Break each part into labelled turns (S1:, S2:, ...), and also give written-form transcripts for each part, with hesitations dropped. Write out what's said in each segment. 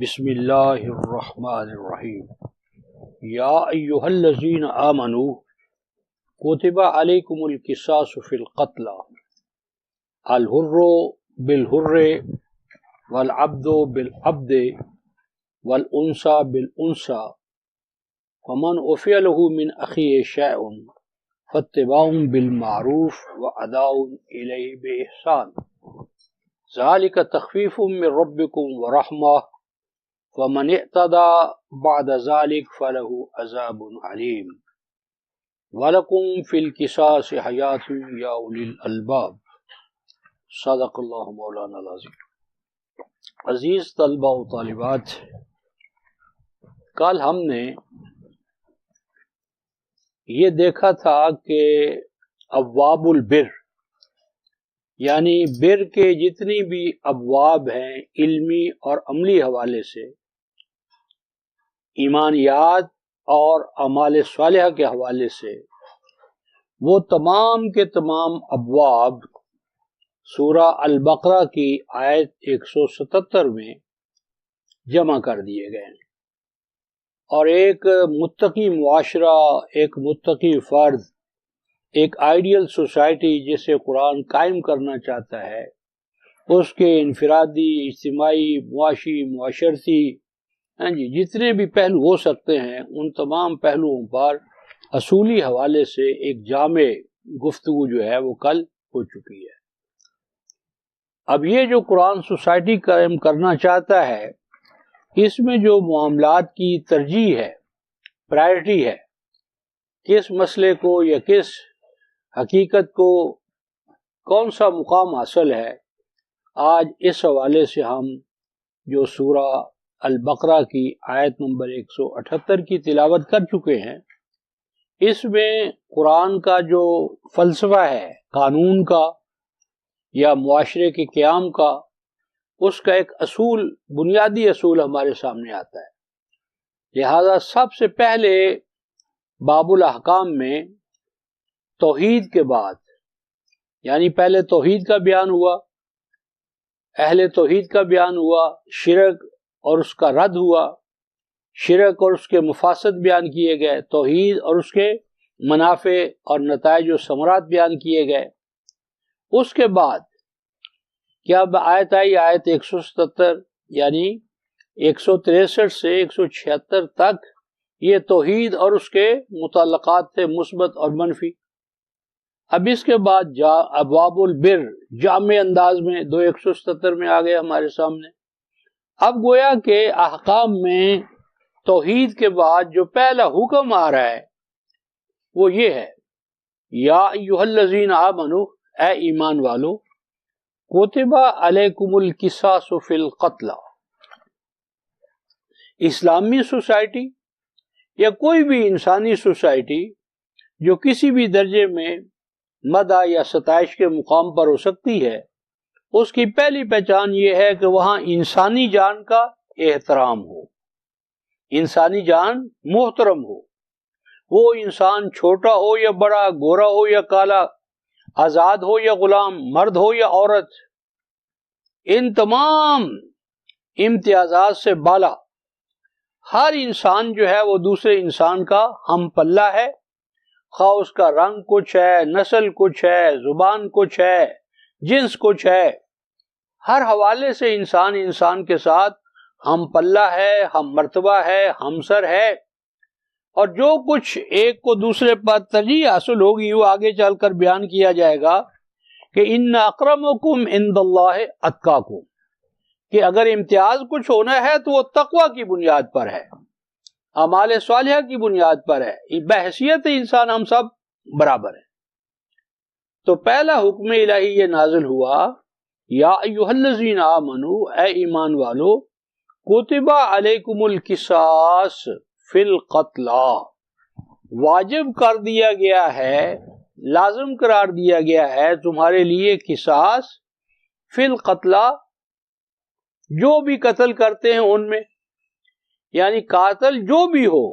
S1: بسم اللہ الرحمن الرحیم یا ایہا الذین آمنوا کتب علیکم القصاص فی القتل الحر بالحر والعبد بالعبد والانثى بالانثى فمن عفی له من اخیہ شیء فاتباع بالمعروف واداء الیہ بإحسان ذلک تخفیف من ربکم ورحمہ ومن اعتدى بعد ذلك فله عذاب علیم ولکم فی القصاص حیاۃ یا اولی الالباب صدق اللہ مولانا العظیم۔ عزیز طلبہ و طالبات، کل ہم نے یہ دیکھا تھا کہ ابواب البر یعنی بر کے جتنی بھی ابواب ہیں علمی اور عملی حوالے سے، ایمانیات اور اعمال صالحہ کے حوالے سے، وہ تمام کے تمام ابواب سورہ البقرہ کی آیت 177 میں جمع کر دیے گئے ہیں، اور ایک متقی معاشرہ، ایک متقی فرد، ایک آئیڈیل سوسائٹی جسے قرآن قائم کرنا چاہتا ہے، اس کے انفرادی، اجتماعی، معاشی، معاشرتی جتنے بھی پہلو ہو سکتے ہیں، ان تمام پہلوؤں پر اصولی حوالے سے ایک جامع گفتگو جو ہے وہ کل ہو چکی ہے۔ اب یہ جو قرآن سوسائٹی قائم کرنا چاہتا ہے، اس میں جو معاملات کی ترجیح ہے، پرائرٹی ہے، کس مسئلے کو یا کس حقیقت کو کون سا مقام حاصل ہے، آج اس حوالے سے ہم جو سورہ البقرہ کی آیت نمبر 178 کی تلاوت کر چکے ہیں، اس میں قرآن کا جو فلسفہ ہے قانون کا یا معاشرے کے قیام کا، اس کا ایک اصول، بنیادی اصول ہمارے سامنے آتا ہے۔ لہذا سب سے پہلے باب الاحکام میں توحید کے بعد، یعنی پہلے توحید کا بیان ہوا، اہل توحید کا بیان ہوا، شرک اور اس کا رد ہوا، شرک اور اس کے مفاسد بیان کیے گئے، توحید اور اس کے منافع اور نتائج و ثمرات بیان کیے گئے۔ اس کے بعد کیا آیت آئی، آیت 177 یعنی 163 سے 176 تک یہ توحید اور اس کے متعلقات تھے، مثبت اور منفی۔ اب اس کے بعد ابواب البر جامع انداز میں 177 میں آ گئے ہمارے سامنے۔ اب گویا کہ احکام میں توحید کے بعد جو پہلا حکم آ رہا ہے وہ یہ ہے، یا ایھا الذین آمنوا، اے ایمان والو، کتب علیکم القصاص فی القتل۔ اسلامی سوسائٹی یا کوئی بھی انسانی سوسائٹی جو کسی بھی درجے میں مدح یا ستائش کے مقام پر ہو سکتی ہے، اس کی پہلی پہچان یہ ہے کہ وہاں انسانی جان کا احترام ہو، انسانی جان محترم ہو، وہ انسان چھوٹا ہو یا بڑا، گورا ہو یا کالا، آزاد ہو یا غلام، مرد ہو یا عورت، ان تمام امتیازات سے بالا ہر انسان جو ہے وہ دوسرے انسان کا ہم پلہ ہے، خواہ اس کا رنگ کچھ ہے، نسل کچھ ہے، زبان کچھ ہے، جنس کچھ ہے، ہر حوالے سے انسان انسان کے ساتھ ہم پلہ ہے، ہم مرتبہ ہے، ہم سر ہے، اور جو کچھ ایک کو دوسرے پر ترجیح حاصل ہوگی وہ آگے چل کر بیان کیا جائے گا کہ ان اکرمکم عند اللہ اتقاکم، کہ اگر امتیاز کچھ ہونا ہے تو وہ تقوی کی بنیاد پر ہے، اعمال صالحہ کی بنیاد پر ہے، بحیثیت انسان ہم سب برابر ہیں۔ تو پہلا حکم الہی یہ نازل ہوا، یا ایھا الذین آمنوا، اے ایمان والو، کتب علیکم القصاص فی القتل، واجب کر دیا گیا ہے، لازم قرار دیا گیا ہے تمہارے لیے قصاص فی القتل، جو بھی قتل کرتے ہیں ان میں، یعنی قاتل جو بھی ہو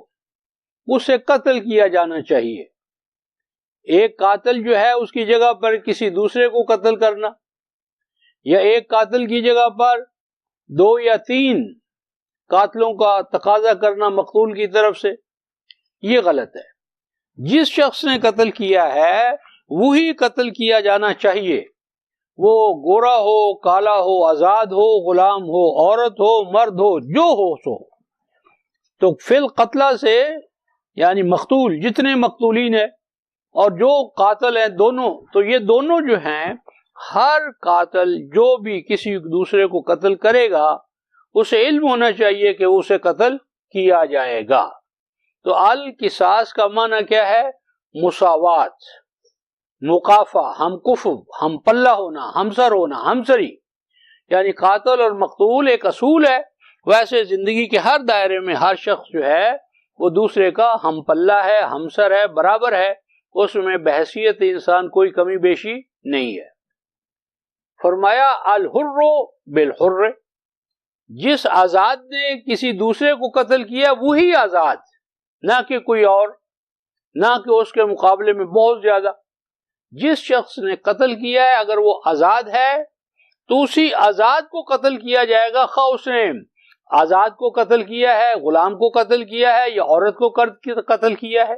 S1: اسے قتل کیا جانا چاہیے۔ ایک قاتل جو ہے اس کی جگہ پر کسی دوسرے کو قتل کرنا، یا ایک قاتل کی جگہ پر 2 یا 3 قاتلوں کا تقاضا کرنا مقتول کی طرف سے، یہ غلط ہے۔ جس شخص نے قتل کیا ہے وہی قتل کیا جانا چاہیے، وہ گورا ہو، کالا ہو، آزاد ہو، غلام ہو، عورت ہو، مرد ہو، جو ہو سو۔ تو فی القتلہ سے یعنی مقتول جتنے مقتولین ہیں اور جو قاتل ہیں دونوں، تو یہ دونوں جو ہیں، ہر قاتل جو بھی کسی دوسرے کو قتل کرے گا اسے علم ہونا چاہیے کہ اسے قتل کیا جائے گا۔ تو القصاص کا معنی کیا ہے؟ مساوات، مقافہ، ہم کفو، ہم پلہ ہونا، ہمسر ہونا، ہمسری، یعنی قاتل اور مقتول ایک اصول ہے۔ ویسے زندگی کے ہر دائرے میں ہر شخص جو ہے وہ دوسرے کا ہم پلہ ہے، ہمسر ہے، برابر ہے، اس میں بحیثیت انسان کوئی کمی بیشی نہیں ہے۔ فرمایا الحر بالحر، جس آزاد نے کسی دوسرے کو قتل کیا وہی آزاد، نہ کہ کوئی اور، نہ کہ اس کے مقابلے میں بہت زیادہ۔ جس شخص نے قتل کیا ہے اگر وہ آزاد ہے تو اسی آزاد کو قتل کیا جائے گا، خواہ اس نے آزاد کو قتل کیا ہے، غلام کو قتل کیا ہے، یا عورت کو قتل کیا ہے۔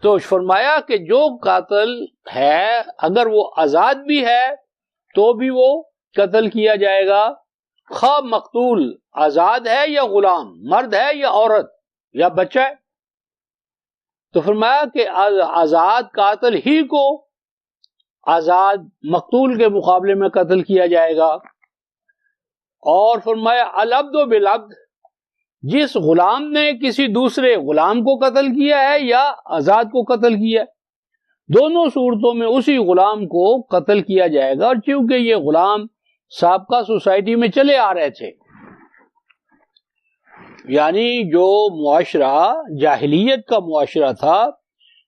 S1: تو فرمایا کہ جو قاتل ہے اگر وہ آزاد بھی ہے تو بھی وہ قتل کیا جائے گا، خواہ مقتول آزاد ہے یا غلام، مرد ہے یا عورت یا بچہ ہے۔ تو فرمایا کہ آزاد قاتل ہی کو آزاد مقتول کے مقابلے میں قتل کیا جائے گا۔ اور فرمایا العبد بالعبد، جس غلام نے کسی دوسرے غلام کو قتل کیا ہے یا آزاد کو قتل کیا ہے، دونوں صورتوں میں اسی غلام کو قتل کیا جائے گا۔ اور چونکہ یہ غلام سابقہ سوسائٹی میں چلے آ رہے تھے، یعنی جو معاشرہ جاہلیت کا معاشرہ تھا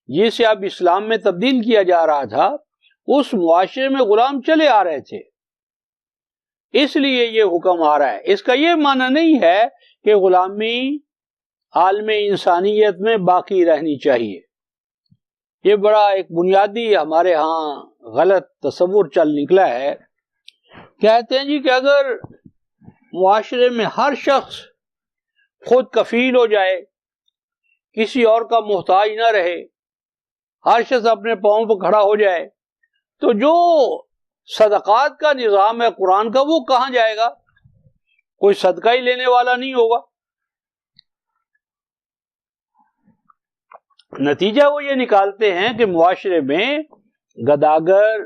S1: جسے اب اسلام میں تبدیل کیا جا رہا تھا، اس معاشرے میں غلام چلے آ رہے تھے، اس لیے یہ حکم آ رہا ہے۔ اس کا یہ معنی نہیں ہے کہ غلامی عالم انسانیت میں باقی رہنی چاہیے۔ یہ بڑا ایک بنیادی ہمارے ہاں غلط تصور چل نکلا ہے۔ کہتے ہیں جی کہ اگر معاشرے میں ہر شخص خود کفیل ہو جائے، کسی اور کا محتاج نہ رہے، ہر شخص اپنے پاؤں پہ کھڑا ہو جائے، تو جو صدقات کا نظام ہے قرآن کا وہ کہاں جائے گا؟ کوئی صدقہ ہی لینے والا نہیں ہوگا۔ نتیجہ وہ یہ نکالتے ہیں کہ معاشرے میں گداگر،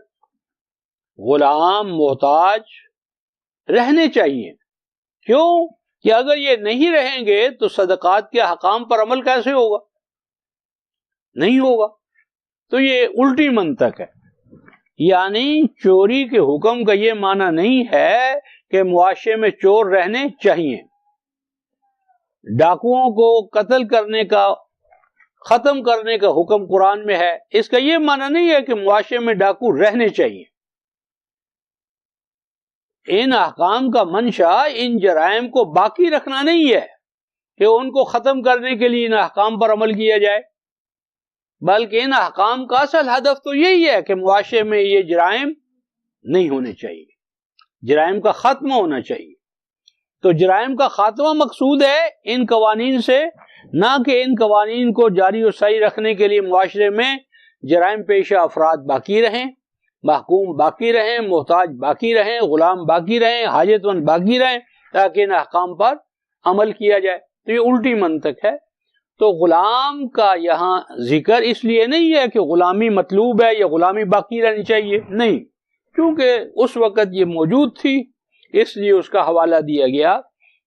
S1: غلام، محتاج رہنے چاہیے۔ کیوں؟ کہ اگر یہ نہیں رہیں گے تو صدقات کے احکام پر عمل کیسے ہوگا؟ نہیں ہوگا۔ تو یہ الٹی منطق ہے، یعنی چوری کے حکم کا یہ معنی نہیں ہے کہ معاشرے میں چور رہنے چاہیے، ڈاکوؤں کو قتل کرنے کا، ختم کرنے کا حکم قرآن میں ہے۔ اس کا یہ معنی نہیں ہے کہ معاشرے میں ڈاکو رہنے چاہیے۔ ان احکام کا منشا ان جرائم کو باقی رکھنا نہیں ہے کہ ان کو ختم کرنے کے لیے ان احکام پر عمل کیا جائے، بلکہ ان احکام کا اصل ہدف تو یہی ہے کہ معاشرے میں یہ جرائم نہیں ہونے چاہیے، جرائم کا خاتمہ ہونا چاہیے۔ تو جرائم کا خاتمہ مقصود ہے ان قوانین سے، نہ کہ ان قوانین کو جاری و ساری رکھنے کے لیے معاشرے میں جرائم پیشہ افراد باقی رہیں، محکوم باقی رہیں، محتاج باقی رہیں، غلام باقی رہیں، حاجت مند باقی رہیں، تاکہ ان احکام پر عمل کیا جائے۔ تو یہ الٹی منطق ہے۔ تو غلام کا یہاں ذکر اس لیے نہیں ہے کہ غلامی مطلوب ہے یا غلامی باقی رہنی چاہیے، نہیں، کیونکہ اس وقت یہ موجود تھی، اس لیے اس کا حوالہ دیا گیا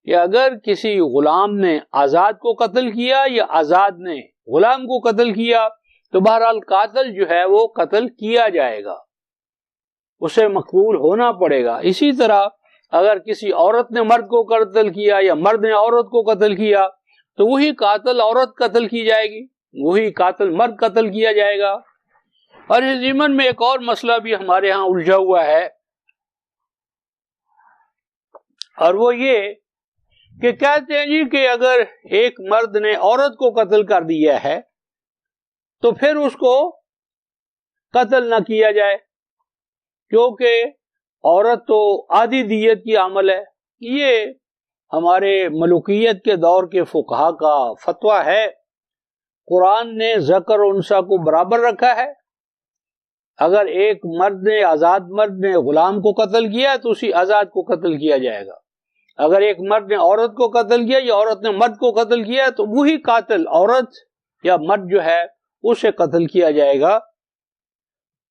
S1: کہ اگر کسی غلام نے آزاد کو قتل کیا یا آزاد نے غلام کو قتل کیا تو بہرحال قاتل جو ہے وہ قتل کیا جائے گا، اسے مقتول ہونا پڑے گا۔ اسی طرح اگر کسی عورت نے مرد کو قتل کیا یا مرد نے عورت کو قتل کیا تو وہی قاتل عورت قتل کی جائے گی، وہی قاتل مرد قتل کیا جائے گا۔ اور اس ضمن میں ایک اور مسئلہ بھی ہمارے ہاں الجھا ہوا ہے، اور وہ یہ کہ کہتے ہیں جی کہ اگر ایک مرد نے عورت کو قتل کر دیا ہے تو پھر اس کو قتل نہ کیا جائے، کیونکہ عورت تو آدھی دیت کی عامل ہے، یہ ہمارے ملوکیت کے دور کے فقہا کا فتویٰ ہے۔ قرآن نے ذکر و انثیٰ کو برابر رکھا ہے۔ اگر ایک مرد نے، آزاد مرد نے غلام کو قتل کیا تو اسی آزاد کو قتل کیا جائے گا۔ اگر ایک مرد نے عورت کو قتل کیا یا عورت نے مرد کو قتل کیا تو وہی قاتل عورت یا مرد جو ہے اسے قتل کیا جائے گا۔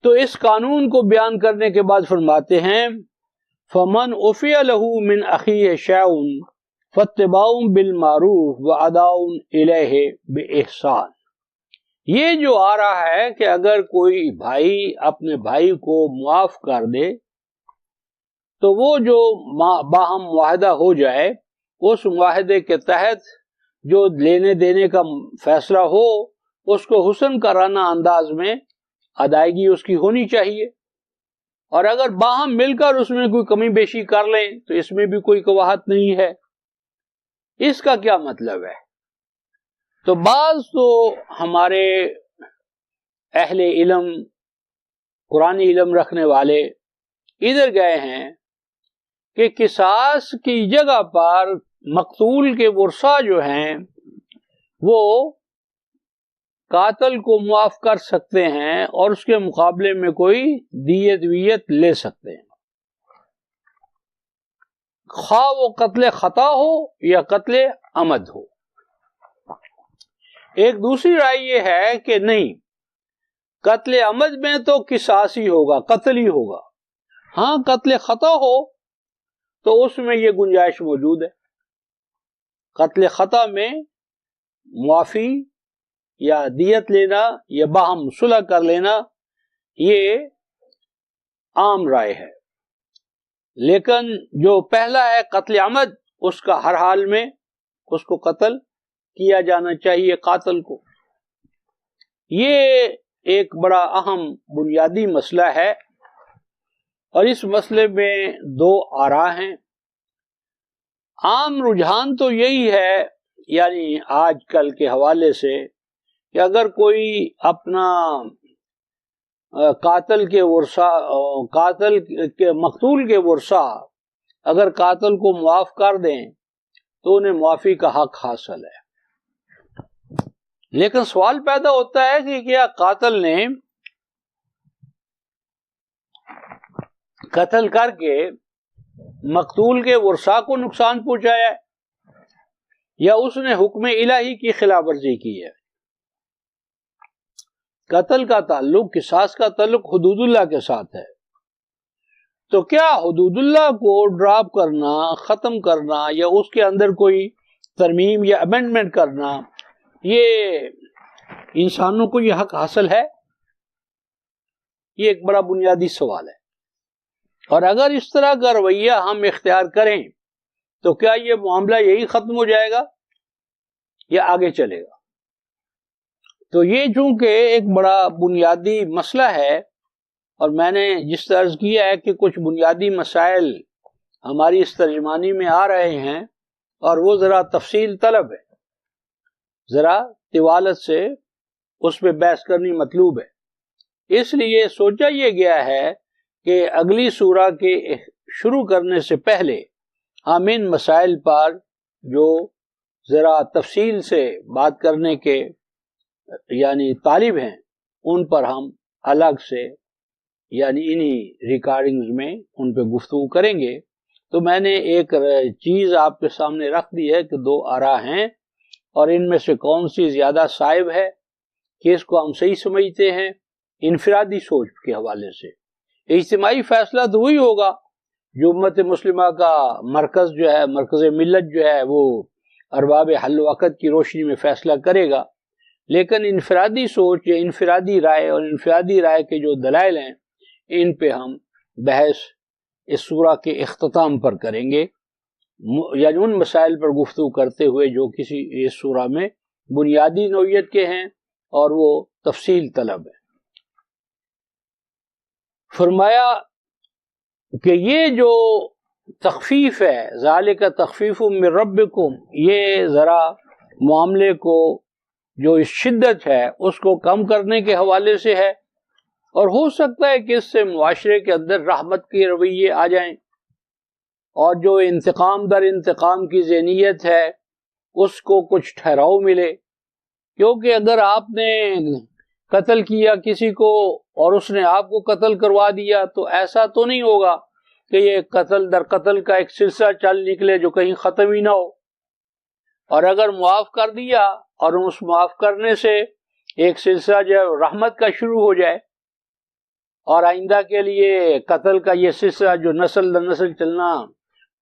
S1: تو اس قانون کو بیان کرنے کے بعد فرماتے ہیں فَمَنْ عُفِيَ لَهُ مِنْ أَخِيهِ شَيْءٌ فَاتِّبَاعٌ بِالْمَعْرُوفِ وَأَدَاءٌ إِلَيْهِ بِإِحْسَانٍ۔ یہ جو آ رہا ہے کہ اگر کوئی بھائی اپنے بھائی کو معاف کر دے تو وہ جو باہم معاہدہ ہو جائے اس معاہدے کے تحت جو لینے دینے کا فیصلہ ہو اس کو حسن کرانہ انداز میں ادائیگی اس کی ہونی چاہیے، اور اگر باہم مل کر اس میں کوئی کمی بیشی کر لیں تو اس میں بھی کوئی قباحت نہیں ہے۔ اس کا کیا مطلب ہے؟ تو بعض تو ہمارے اہل علم، قرآنی علم رکھنے والے ادھر گئے ہیں کہ قصاص کی جگہ پر مقتول کے ورثاء جو ہیں وہ قاتل کو معاف کر سکتے ہیں اور اس کے مقابلے میں کوئی دیت ویت لے سکتے ہیں، خواہ وہ قتل خطا ہو یا قتل عمد ہو۔ ایک دوسری رائے یہ ہے کہ نہیں، قتل عمد میں تو قصاص ہی ہوگا، قتل ہی ہوگا۔ ہاں قتل خطا ہو تو اس میں یہ گنجائش موجود ہے، قتل خطا میں معافی یا دیت لینا یا باہم صلح کر لینا یہ عام رائے ہے، لیکن جو پہلا ہے قتل عمد اس کا ہر حال میں اس کو قتل کیا جانا چاہیے قاتل کو۔ یہ ایک بڑا اہم بنیادی مسئلہ ہے، اور اس مسئلے میں دو آراء ہیں۔ عام رجحان تو یہی ہے، یعنی آج کل کے حوالے سے، کہ اگر کوئی اپنا قاتل کے مقتول کے ورثاء اگر قاتل کو معاف کر دیں تو انہیں معافی کا حق حاصل ہے۔ لیکن سوال پیدا ہوتا ہے کہ کیا قاتل نے قتل کر کے مقتول کے ورثاء کو نقصان پہنچایا ہے یا اس نے حکم الہی کی خلاف ورزی کی ہے؟ قتل کا تعلق، قصاص کا تعلق حدود اللہ کے ساتھ ہے، تو کیا حدود اللہ کو ڈراپ کرنا، ختم کرنا یا اس کے اندر کوئی ترمیم یا امینڈمنٹ کرنا، یہ انسانوں کو یہ حق حاصل ہے؟ یہ ایک بڑا بنیادی سوال ہے، اور اگر اس طرح کا رویہ ہم اختیار کریں تو کیا یہ معاملہ یہی ختم ہو جائے گا یا آگے چلے گا؟ تو یہ چونکہ ایک بڑا بنیادی مسئلہ ہے، اور میں نے جس طرح کیا ہے کہ کچھ بنیادی مسائل ہماری اس ترجمانی میں آ رہے ہیں اور وہ ذرا تفصیل طلب ہے، ذرا طوالت سے اس پہ بحث کرنی مطلوب ہے۔ اس لیے سوچا یہ گیا ہے کہ اگلی سورہ کے شروع کرنے سے پہلے ہم ان مسائل پر جو ذرا تفصیل سے بات کرنے کے یعنی طالب ہیں ان پر ہم الگ سے یعنی انہی ریکارڈنگز میں ان پہ گفتگو کریں گے۔ تو میں نے ایک چیز آپ کے سامنے رکھ دی ہے کہ دو آراء ہیں، اور ان میں سے کون سی زیادہ صائب ہے کہ اس کو ہم صحیح سمجھتے ہیں انفرادی سوچ کے حوالے سے۔ اجتماعی فیصلہ تو وہی ہوگا جو امت مسلمہ کا مرکز جو ہے، مرکز ملت جو ہے، وہ ارباب حل وقت کی روشنی میں فیصلہ کرے گا، لیکن انفرادی سوچ یا انفرادی رائے اور انفرادی رائے کے جو دلائل ہیں ان پہ ہم بحث اس سورہ کے اختتام پر کریں گے، یعنی ان مسائل پر گفتگو کرتے ہوئے جو کسی اس سورہ میں بنیادی نوعیت کے ہیں اور وہ تفصیل طلب ہے۔ فرمایا کہ یہ جو تخفیف ہے، ذالک تخفیف من ربکم، یہ ذرا معاملے کو جو شدت ہے اس کو کم کرنے کے حوالے سے ہے، اور ہو سکتا ہے کہ اس سے معاشرے کے اندر رحمت کے رویے آ جائیں، اور جو انتقام در انتقام کی ذہنیت ہے اس کو کچھ ٹھہراؤ ملے. کیونکہ اگر آپ نے قتل کیا کسی کو اور اس نے آپ کو قتل کروا دیا تو ایسا تو نہیں ہوگا کہ یہ قتل در قتل کا ایک سلسلہ چل نکلے جو کہیں ختم ہی نہ ہو. اور اگر معاف کر دیا اور اس معاف کرنے سے ایک سلسلہ جو ہے رحمت کا شروع ہو جائے اور آئندہ کے لیے قتل کا یہ سلسلہ جو نسل در نسل چلنا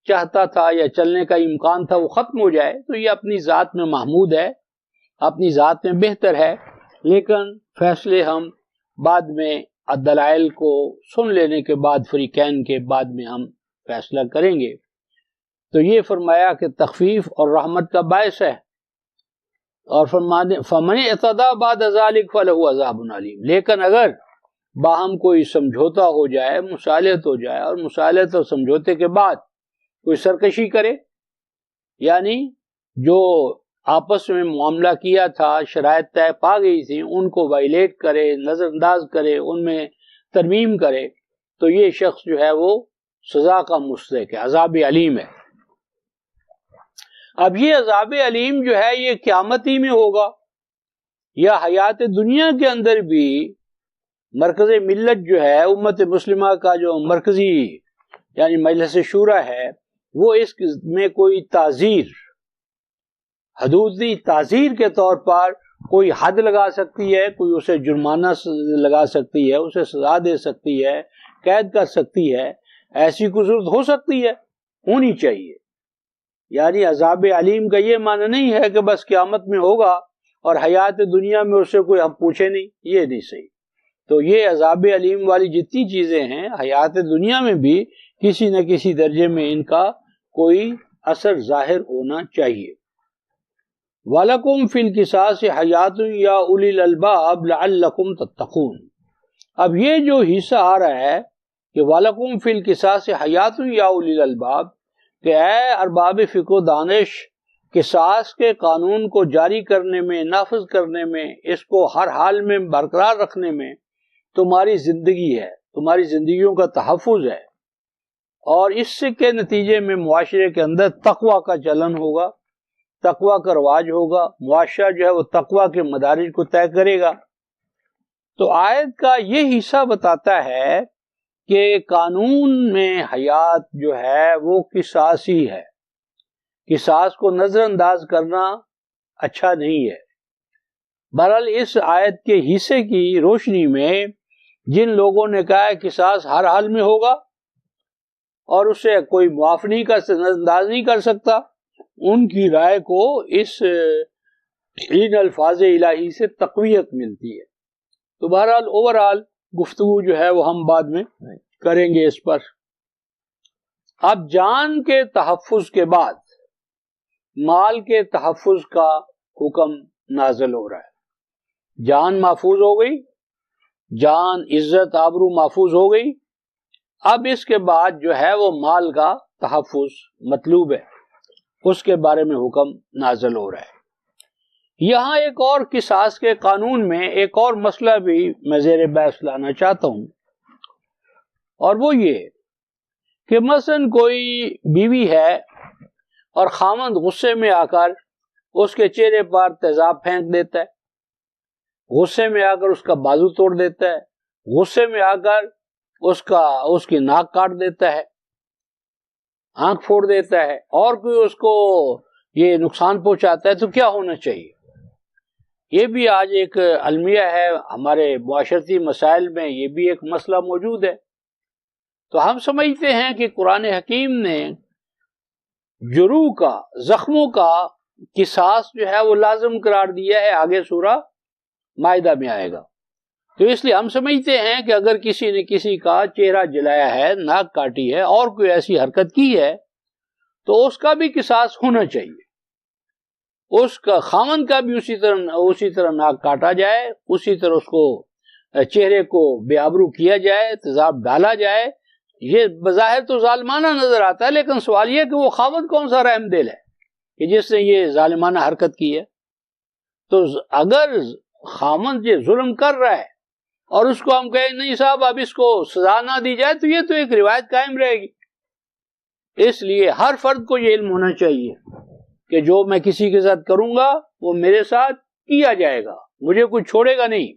S1: چاہتا تھا یا چلنے کا امکان تھا وہ ختم ہو جائے تو یہ اپنی ذات میں محمود ہے، اپنی ذات میں بہتر ہے. لیکن فیصلے ہم بعد میں دلائل کو سن لینے کے بعد فریقین کے بعد میں ہم فیصلہ کریں گے. تو یہ فرمایا کہ تخفیف اور رحمت کا باعث ہے. اور فمن اعتدى بعد ذلك فله عذاب علیم. لیکن اگر باہم کوئی سمجھوتا ہو جائے، مصالحت ہو جائے، اور مصالحت اور سمجھوتے کے بعد کوئی سرکشی کرے، یعنی جو آپس میں معاملہ کیا تھا، شرائط طے پا گئی تھی، ان کو وائلیٹ کرے، نظر انداز کرے، ان میں ترمیم کرے، تو یہ شخص جو ہے وہ سزا کا مستحق ہے، عذاب علیم ہے. اب یہ عذاب علیم جو ہے یہ قیامت ہی میں ہوگا یا حیات دنیا کے اندر بھی مرکز ملت جو ہے امت مسلمہ کا جو مرکزی یعنی مجلس شورا ہے وہ اس میں کوئی تعزیر، حدودی تعزیر کے طور پر کوئی حد لگا سکتی ہے، کوئی اسے جرمانہ لگا سکتی ہے، اسے سزا دے سکتی ہے، قید کر سکتی ہے، ایسی کوئی ضرورت ہو سکتی ہے، ہونی چاہیے. یعنی عذاب علیم کا یہ معنی نہیں ہے کہ بس قیامت میں ہوگا اور حیات دنیا میں اس سے کوئی ہم پوچھے نہیں، یہ نہیں صحیح. تو یہ عذاب علیم والی جتنی چیزیں ہیں حیات دنیا میں بھی کسی نہ کسی درجے میں ان کا کوئی اثر ظاہر ہونا چاہیے. وَلَكُمْ فِي الْقِصَاصِ حَيَاتٌ يَا أُولِي الْأَلْبَابِ لَعَلَّكُمْ تَتَّقُونَ. اب یہ جو حصہ آ رہا ہے کہ وَلَكُمْ فِي الْقِصَاصِ حَيَاتٌ يَا أُولِي الْأَلْبَابِ، کہ اے ارباب فقہ و دانش، قصاص کے قانون کو جاری کرنے میں، نافذ کرنے میں، اس کو ہر حال میں برقرار رکھنے میں تمہاری زندگی ہے، تمہاری زندگیوں کا تحفظ ہے. اور اس سے کے نتیجے میں معاشرے کے اندر تقوی کا چلن ہوگا، تقوی کا رواج ہوگا، معاشرہ جو ہے وہ تقوی کے مدارج کو طے کرے گا. تو آیت کا یہ حصہ بتاتا ہے کہ قانون میں حیات جو ہے وہ قصاص ہی ہے. قصاص کو نظر انداز کرنا اچھا نہیں ہے. بہرحال اس آیت کے حصے کی روشنی میں جن لوگوں نے کہا ہے قصاص ہر حال میں ہوگا اور اسے کوئی معاف نہیں کر سکتا، نظر انداز نہیں کر سکتا، ان کی رائے کو ان الفاظ الہی سے تقویت ملتی ہے. تو بہرحال اوورآل گفتگو جو ہے وہ ہم بعد میں کریں گے اس پر. اب جان کے تحفظ کے بعد مال کے تحفظ کا حکم نازل ہو رہا ہے. جان محفوظ ہو گئی، جان عزت آبرو محفوظ ہو گئی. اب اس کے بعد جو ہے وہ مال کا تحفظ مطلوب ہے، اس کے بارے میں حکم نازل ہو رہا ہے. یہاں ایک اور قصاص کے قانون میں ایک اور مسئلہ بھی میں زیر بحث لانا چاہتا ہوں، اور وہ یہ کہ مثلا کوئی بیوی ہے اور خاوند غصے میں آ کر اس کے چہرے پر تیزاب پھینک دیتا ہے، غصے میں آ کر اس کا بازو توڑ دیتا ہے، غصے میں آ کر اس کی ناک کاٹ دیتا ہے، آنکھ پھوڑ دیتا ہے، اور کوئی اس کو یہ نقصان پہنچاتا ہے، تو کیا ہونا چاہیے؟ یہ بھی آج ایک المیہ ہے ہمارے معاشرتی مسائل میں، یہ بھی ایک مسئلہ موجود ہے. تو ہم سمجھتے ہیں کہ قرآن حکیم نے جروح کا، زخموں کا قصاص جو ہے وہ لازم قرار دیا ہے، آگے سورہ مائدہ میں آئے گا. تو اس لیے ہم سمجھتے ہیں کہ اگر کسی نے کسی کا چہرہ جلایا ہے، ناک کاٹی ہے، اور کوئی ایسی حرکت کی ہے تو اس کا بھی قصاص ہونا چاہیے. اس کا خاوند کا بھی اسی طرح ناک کاٹا جائے، اسی طرح اس کو چہرے کو بے آبرو کیا جائے، تیزاب ڈالا جائے. یہ بظاہر تو ظالمانہ نظر آتا ہے، لیکن سوال یہ کہ وہ خاوند کون سا رحم دل ہے کہ جس نے یہ ظالمانہ حرکت کی ہے. تو اگر خاوند یہ ظلم کر رہا ہے اور اس کو ہم کہیں نہیں صاحب اب اس کو سزا نہ دی جائے، تو یہ تو ایک روایت قائم رہے گی اس لیے ہر فرد کو یہ علم ہونا چاہیے کہ جو میں کسی کے ساتھ کروں گا وہ میرے ساتھ کیا جائے گا، مجھے کوئی چھوڑے گا نہیں۔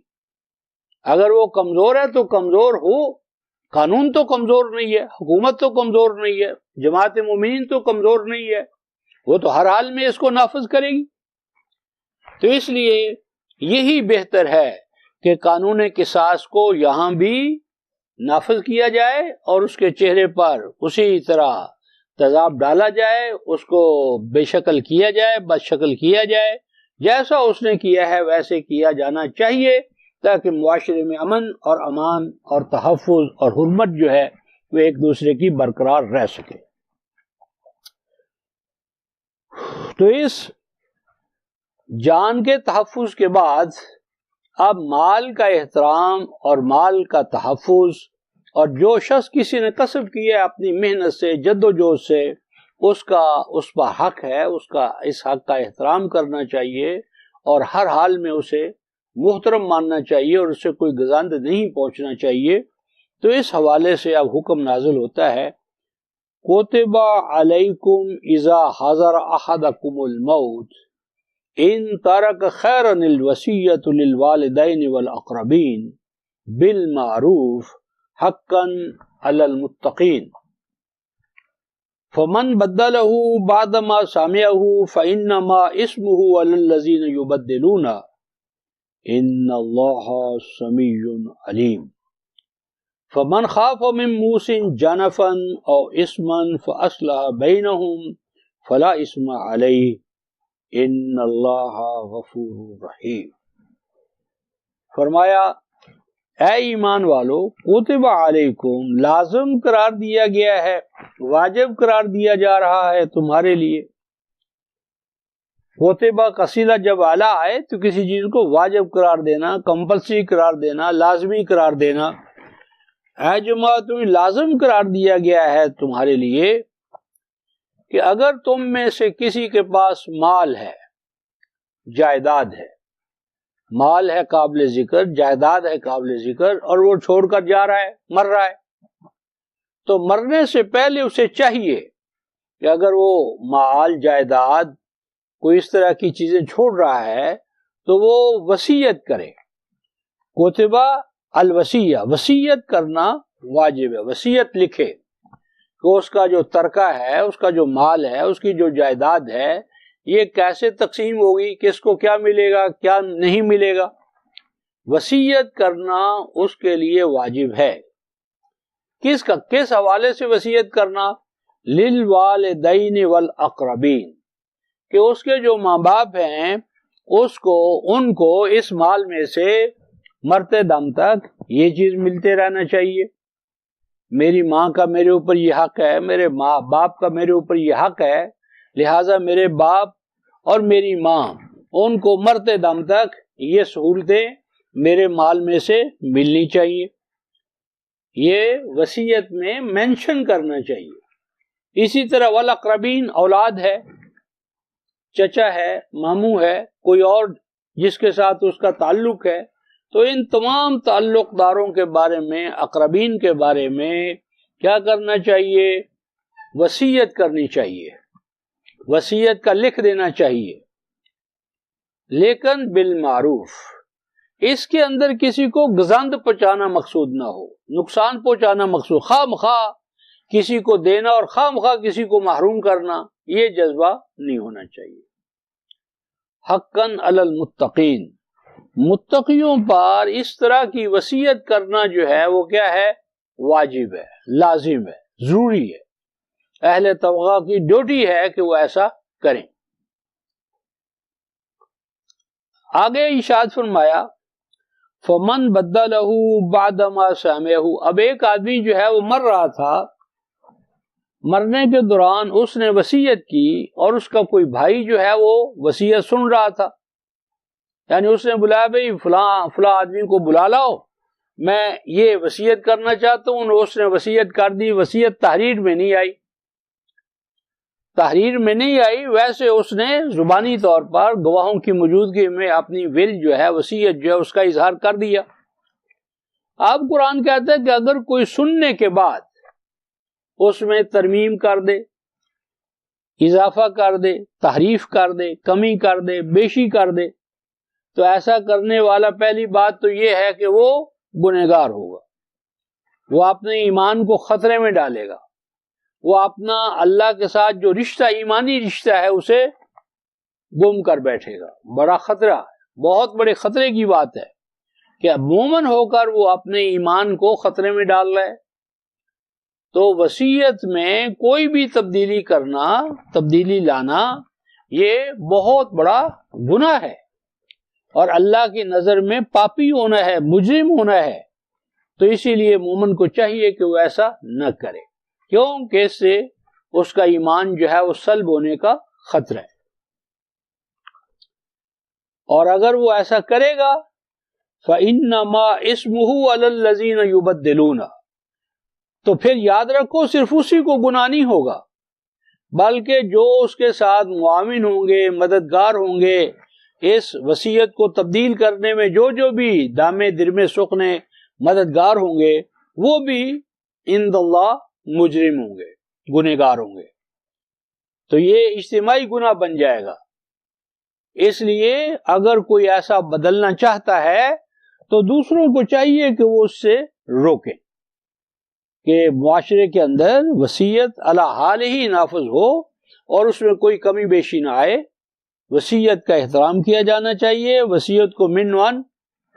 S1: اگر وہ کمزور ہے تو کمزور ہو، قانون تو کمزور نہیں ہے، حکومت تو کمزور نہیں ہے، جماعت مومنین تو کمزور نہیں ہے، وہ تو ہر حال میں اس کو نافذ کرے گی۔ تو اس لیے یہی بہتر ہے کہ قانون قصاص کو یہاں بھی نافذ کیا جائے اور اس کے چہرے پر اسی طرح تضاب ڈالا جائے، اس کو بے شکل کیا جائے، بد شکل کیا جائے، جیسا اس نے کیا ہے ویسے کیا جانا چاہیے، تاکہ معاشرے میں امن اور امان اور تحفظ اور حرمت جو ہے وہ ایک دوسرے کی برقرار رہ سکے۔ تو اس جان کے تحفظ کے بعد اب مال کا احترام اور مال کا تحفظ، اور جو شخص کسی نے کسب کیا ہے اپنی محنت سے، جد و جہد سے، اس پر حق ہے، اس حق کا احترام کرنا چاہیے اور ہر حال میں اسے محترم ماننا چاہیے اور اسے کوئی گزاند نہیں پہنچنا چاہیے۔ تو اس حوالے سے اب حکم نازل ہوتا ہے، کتب علیکم اذا حضر احدکم الموت ان ترک خیرا الوصیۃ للوالدین والاقربین بالمعروف حقا علی المتقین فمن بدلہ بعدما سمعہ فانما اسمہ علی الذین یبدلون ان اللہ سمیع علیم فمن خاف من موص جنفا او اثما فاصلح بینہم فلا اثم علیہ ان اللہ غفور رحیم۔ فرمایا، اے ایمان والو، کتب علیکم، لازم قرار دیا گیا ہے، واجب قرار دیا جا رہا ہے تمہارے لیے۔ کتبہ کا صیغہ جب اعلی آئے تو کسی چیز کو واجب قرار دینا، کمپلسری قرار دینا، لازمی قرار دینا۔ اے جماعت، تمہیں لازم قرار دیا گیا ہے تمہارے لیے کہ اگر تم میں سے کسی کے پاس مال ہے، جائیداد ہے، مال ہے قابل ذکر، جائیداد ہے قابل ذکر، اور وہ چھوڑ کر جا رہا ہے، مر رہا ہے، تو مرنے سے پہلے اسے چاہیے کہ اگر وہ مال، جائیداد، کوئی اس طرح کی چیزیں چھوڑ رہا ہے تو وہ وصیت کرے۔ کتبہ الوصیہ، وصیت کرنا واجب ہے، وصیت لکھے کہ اس کا جو ترکہ ہے، اس کا جو مال ہے، اس کی جو جائیداد ہے، یہ کیسے تقسیم ہوگی، کس کو کیا ملے گا، کیا نہیں ملے گا۔ وصیت کرنا اس کے لیے واجب ہے۔ کس حوالے سے وصیت کرنا؟ للوالدین والاقربین، کہ اس کے جو ماں باپ ہیں ان کو اس مال میں سے مرتے دم تک یہ چیز ملتے رہنا چاہیے۔ میری ماں کا میرے اوپر یہ حق ہے، میرے ماں باپ کا میرے اوپر یہ حق ہے، لہٰذا میرے باپ اور میری ماں، ان کو مرتے دم تک یہ سہولتیں میرے مال میں سے ملنی چاہیے۔ یہ وصیت میں مینشن کرنا چاہیے۔ اسی طرح والاقربین، اولاد ہے، چچا ہے، ماموں ہے، کوئی اور جس کے ساتھ اس کا تعلق ہے، تو ان تمام تعلق داروں کے بارے میں، اقربین کے بارے میں کیا کرنا چاہیے؟ وصیت کرنی چاہیے، وصیت کا لکھ دینا چاہیے، لیکن بالمعروف۔ اس کے اندر کسی کو گزند پہنچانا مقصود نہ ہو، نقصان پہنچانا مقصود، خواہ مخواہ کسی کو دینا اور خواہ مخواہ کسی کو محروم کرنا، یہ جذبہ نہیں ہونا چاہیے۔ حقاً علی المتقین، متقیوں پر اس طرح کی وصیت کرنا جو ہے وہ کیا ہے؟ واجب ہے، لازم ہے، ضروری ہے۔ اہل تقویٰ کی ڈیوٹی ہے کہ وہ ایسا کریں۔ آگے ارشاد فرمایا، فمن بدلہ بعدما سمعہ، اب ایک آدمی جو ہے وہ مر رہا تھا، مرنے کے دوران اس نے وصیت کی اور اس کا کوئی بھائی جو ہے وہ وصیت سن رہا تھا، یعنی اس نے بلایا، بھئی فلاں آدمی کو بلا لاؤ، میں یہ وصیت کرنا چاہتا ہوں، اس نے وصیت کر دی، وصیت تحریر میں نہیں آئی، ویسے اس نے زبانی طور پر گواہوں کی موجودگی میں اپنی ول جو ہے، وصیت جو ہے، اس کا اظہار کر دیا۔ اب قرآن کہتا ہے کہ اگر کوئی سننے کے بعد اس میں ترمیم کر دے، اضافہ کر دے، تحریف کر دے، کمی کر دے، بیشی کر دے، تو ایسا کرنے والا پہلی بات تو یہ ہے کہ وہ گنہگار ہوگا، وہ اپنے ایمان کو خطرے میں ڈالے گا، وہ اپنا اللہ کے ساتھ جو رشتہ، ایمانی رشتہ ہے، اسے گم کر بیٹھے گا۔ بڑا خطرہ ہے، بہت بڑے خطرے کی بات ہے کہ مومن ہو کر وہ اپنے ایمان کو خطرے میں ڈال رہا ہے۔ تو وصیت میں کوئی بھی تبدیلی کرنا، تبدیلی لانا، یہ بہت بڑا گناہ ہے اور اللہ کی نظر میں پاپی ہونا ہے، مجرم ہونا ہے۔ تو اسی لیے مومن کو چاہیے کہ وہ ایسا نہ کرے، کیونکہ اس سے اس کا ایمان جو ہے وہ سلب ہونے کا خطرہ ہے۔ اور اگر وہ ایسا کرے گا فَإِنَّمَا اسْمُهُ عَلَى الَّذِينَ يُبَدِّلُونَ، تو پھر یاد رکھو صرف اسی کو گناہ نہیں ہوگا، بلکہ جو اس کے ساتھ معاون ہوں گے، مددگار ہوں گے، اس وصیت کو تبدیل کرنے میں جو بھی دامے درمے سخنے مددگار ہوں گے، وہ بھی عند اللہ مجرم ہوں گے، گنہگار ہوں گے۔ تو یہ اجتماعی گناہ بن جائے گا۔ اس لیے اگر کوئی ایسا بدلنا چاہتا ہے تو دوسروں کو چاہیے کہ وہ اس سے روکیں کہ معاشرے کے اندر وصیت علی حال ہی نافذ ہو اور اس میں کوئی کمی بیشی نہ آئے۔ وصیت کا احترام کیا جانا چاہیے، وصیت کو من وان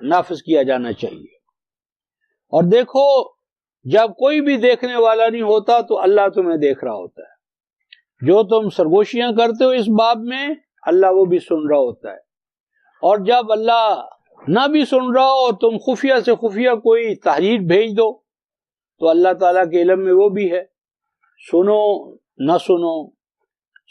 S1: نافذ کیا جانا چاہیے۔ اور دیکھو، جب کوئی بھی دیکھنے والا نہیں ہوتا تو اللہ تمہیں دیکھ رہا ہوتا ہے۔ جو تم سرگوشیاں کرتے ہو اس باب میں، اللہ وہ بھی سن رہا ہوتا ہے۔ اور جب اللہ نہ بھی سن رہا ہو اور تم خفیہ سے خفیہ کوئی تحریر بھیج دو تو اللہ تعالیٰ کے علم میں وہ بھی ہے۔ سنو نہ سنو،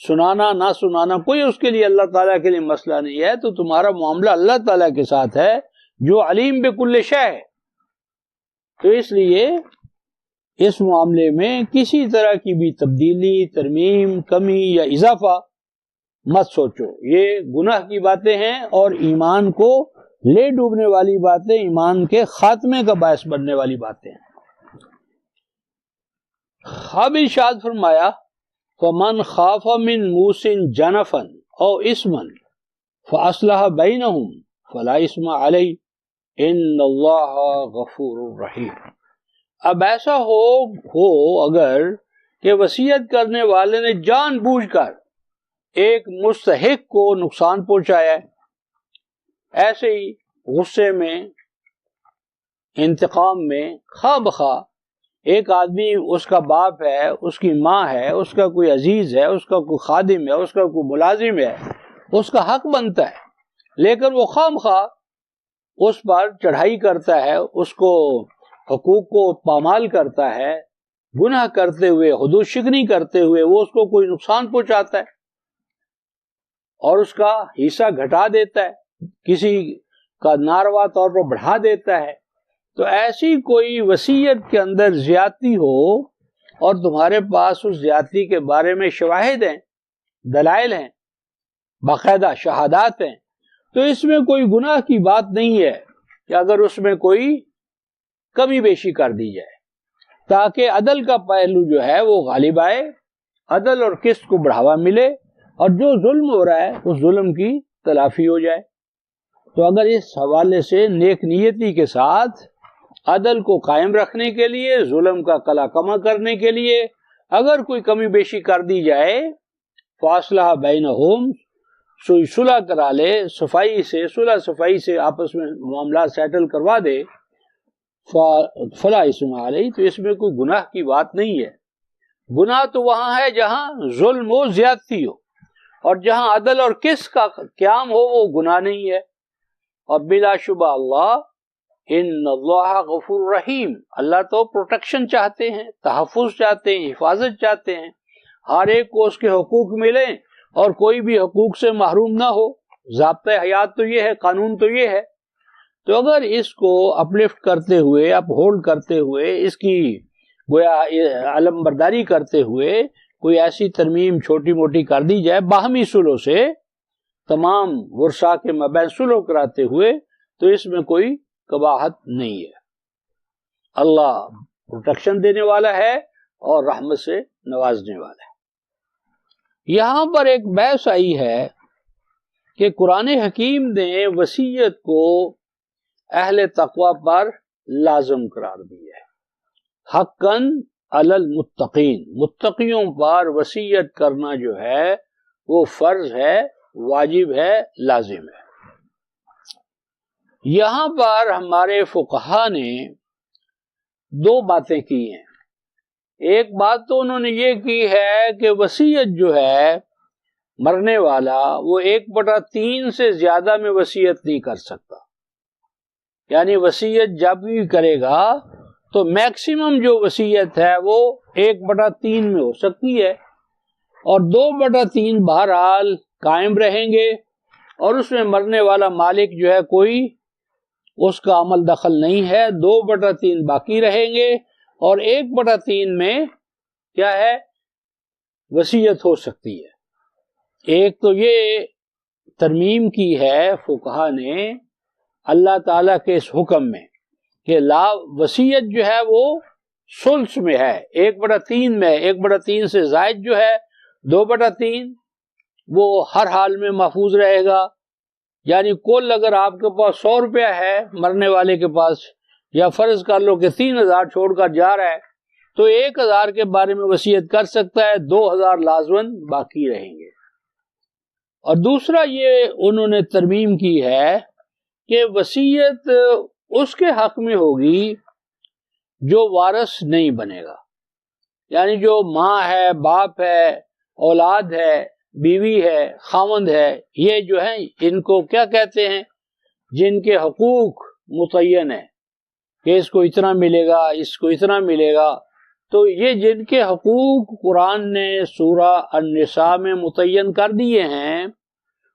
S1: سنانا نہ سنانا، کوئی اس کے لیے اللہ تعالیٰ کے لیے مسئلہ نہیں ہے۔ تو تمہارا معاملہ اللہ تعالیٰ کے ساتھ ہے جو علیم بکل شے ہے۔ تو اس لیے اس معاملے میں کسی طرح کی بھی تبدیلی، ترمیم، کمی یا اضافہ مت سوچو۔ یہ گناہ کی باتیں ہیں اور ایمان کو لے ڈوبنے والی باتیں، ایمان کے خاتمے کا باعث بننے والی باتیں ہیں۔ اب ارشاد فرمایا فَمَنْ خَافَ مِنْ مُوصٍ جَنَفًا أَوْ إِثْمًا فَأَصْلَحَ بَيْنَهُمْ فَلَا إِثْمَ عَلَيْهِ إِنَّ اللَّهَ غَفُورٌ رَحِيمٌ۔ اب ایسا ہو اگر کہ وصیت کرنے والے نے جان بوجھ کر ایک مستحق کو نقصان پہنچایا ہے، ایسے ہی غصے میں، انتقام میں، خواہ بخواہ ایک آدمی، اس کا باپ ہے، اس کی ماں ہے، اس کا کوئی عزیز ہے، اس کا کوئی خادم ہے، اس کا کوئی ملازم ہے، اس کا حق بنتا ہے، لیکن وہ خواہ بخواہ اس پر چڑھائی کرتا ہے، اس کو حقوق کو پامال کرتا ہے، گناہ کرتے ہوئے، حدود شکنی کرتے ہوئے وہ اس کو کوئی نقصان پہنچاتا ہے اور اس کا حصہ گھٹا دیتا ہے، کسی کا ناروا طور پر بڑھا دیتا ہے۔ تو ایسی کوئی وصیت کے اندر زیادتی ہو اور تمہارے پاس اس زیادتی کے بارے میں شواہد ہیں، دلائل ہیں، باقاعدہ شہادات ہیں، تو اس میں کوئی گناہ کی بات نہیں ہے کہ اگر اس میں کوئی کمی بیشی کر دی جائے، تاکہ عدل کا پہلو جو ہے وہ غالب آئے، عدل اور قسط کو بڑھاوا ملے اور جو ظلم ہو رہا ہے اس ظلم کی تلافی ہو جائے۔ تو اگر اس حوالے سے نیک نیتی کے ساتھ عدل کو قائم رکھنے کے لیے، ظلم کا قلع کما کرنے کے لیے اگر کوئی کمی بیشی کر دی جائے، فاصلہ بینہم، صلح کرا لے، صفائی سے، صلح صفائی سے آپس میں معاملات سیٹل کروا دے، فلا اسم علیہ، تو اس میں کوئی گناہ کی بات نہیں ہے۔ گناہ تو وہاں ہے جہاں ظلم ہو، زیادتی ہو، اور جہاں عدل اور قسط کا قیام ہو وہ گناہ نہیں ہے۔ اور بلا شبہ اللہ، ان اللہ غفور رحیم، اللہ تو پروٹیکشن چاہتے ہیں، تحفظ چاہتے ہیں، حفاظت چاہتے ہیں، ہر ایک کو اس کے حقوق ملیں اور کوئی بھی حقوق سے محروم نہ ہو۔ ضابطۂ حیات تو یہ ہے، قانون تو یہ ہے۔ تو اگر اس کو اپلفٹ کرتے ہوئے، اپ ہولڈ کرتے ہوئے، اس کی گویا علم برداری کرتے ہوئے کوئی ایسی ترمیم چھوٹی موٹی کر دی جائے باہمی صلح سے، تمام ورثاء کے مابین صلح کراتے ہوئے، تو اس میں کوئی قباحت نہیں ہے۔ اللہ پروٹیکشن دینے والا ہے اور رحمت سے نوازنے والا ہے۔ یہاں پر ایک بحث آئی ہے کہ قرآن حکیم نے وصیت کو اہل تقوی پر لازم قرار دیا ہے، حقاً علی المتقین، متقیوں پر وصیت کرنا جو ہے وہ فرض ہے، واجب ہے، لازم ہے۔ یہاں پر ہمارے فقہا نے دو باتیں کی ہیں۔ ایک بات تو انہوں نے یہ کی ہے کہ وصیت جو ہے مرنے والا وہ 1/3 سے زیادہ میں وصیت نہیں کر سکتا، یعنی وصیت جب بھی کرے گا تو میکسیمم جو وصیت ہے وہ 1/3 میں ہو سکتی ہے، اور 2/3 بہرحال قائم رہیں گے، اور اس میں مرنے والا مالک جو ہے کوئی اس کا عمل دخل نہیں ہے، 2/3 باقی رہیں گے، اور 1/3 میں کیا ہے وصیت ہو سکتی ہے۔ ایک تو یہ ترمیم کی ہے فقہا نے اللہ تعالیٰ کے اس حکم میں کہ لا وصیت جو ہے وہ ثلث میں ہے، 1/3 میں، 1/3 سے زائد جو ہے 2/3 وہ ہر حال میں محفوظ رہے گا۔ یعنی کل اگر آپ کے پاس 100 روپیہ ہے مرنے والے کے پاس، یا فرض کر لو کہ 3000 چھوڑ کر جا رہا ہے، تو 1000 کے بارے میں وصیت کر سکتا ہے، 2000 لازماً باقی رہیں گے۔ اور دوسرا یہ انہوں نے ترمیم کی ہے کہ وصیت اس کے حق میں ہوگی جو وارث نہیں بنے گا، یعنی جو ماں ہے، باپ ہے، اولاد ہے، بیوی ہے، خاوند ہے، یہ جو ہیں ان کو کیا کہتے ہیں، جن کے حقوق متعین ہے کہ اس کو اتنا ملے گا، اس کو اتنا ملے گا، تو یہ جن کے حقوق قرآن نے سورہ النساء میں متعین کر دیے ہیں،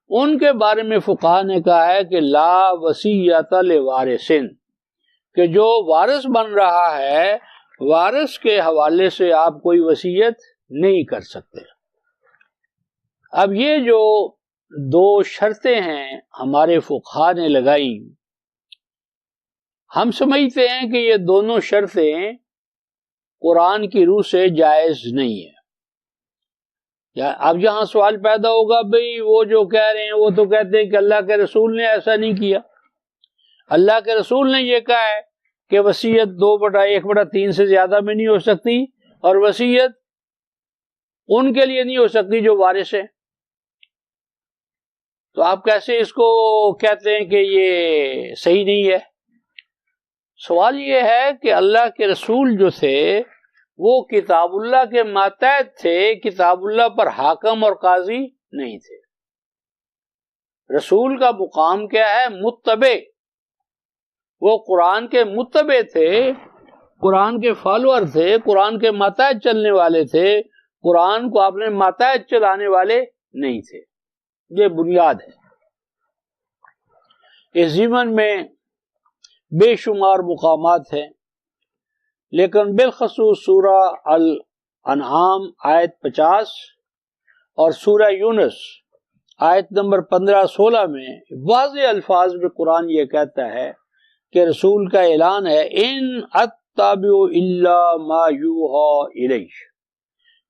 S1: ان کے بارے میں فقہا نے کہا ہے کہ لا وصیۃ لوارث، کہ جو وارث بن رہا ہے وارث کے حوالے سے آپ کوئی وصیت نہیں کر سکتے۔ اب یہ جو دو شرطیں ہیں ہمارے فقہا نے لگائی، ہم سمجھتے ہیں کہ یہ دونوں شرطیں قرآن کی روح سے جائز نہیں ہے۔ اب یہاں سوال پیدا ہوگا، بھئی وہ جو کہہ رہے ہیں وہ تو کہتے ہیں کہ اللہ کے رسول نے ایسا نہیں کیا، اللہ کے رسول نے یہ کہا ہے کہ وصیت 1/3 سے زیادہ میں نہیں ہو سکتی، اور وصیت ان کے لیے نہیں ہو سکتی جو وارث ہیں، تو آپ کیسے اس کو کہتے ہیں کہ یہ صحیح نہیں ہے؟ سوال یہ ہے کہ اللہ کے رسول جو تھے وہ کتاب اللہ کے ماتحت تھے، کتاب اللہ پر حاکم اور قاضی نہیں تھے۔ رسول کا مقام کیا ہے؟ متبع، وہ قرآن کے متبع تھے، قرآن کے فالوور تھے، قرآن کے ماتحت چلنے والے تھے، قرآن کو اپنے ماتحت چلانے والے نہیں تھے۔ یہ بنیاد ہے۔ اس ضمن میں بے شمار مقامات ہیں، لیکن بالخصوص سورہ الانعام آیت 50 اور سورہ یونس آیت نمبر 15-16 میں واضح الفاظ میں قرآن یہ کہتا ہے کہ رسول کا اعلان ہے، ان اتبع الا ما یوحی الی،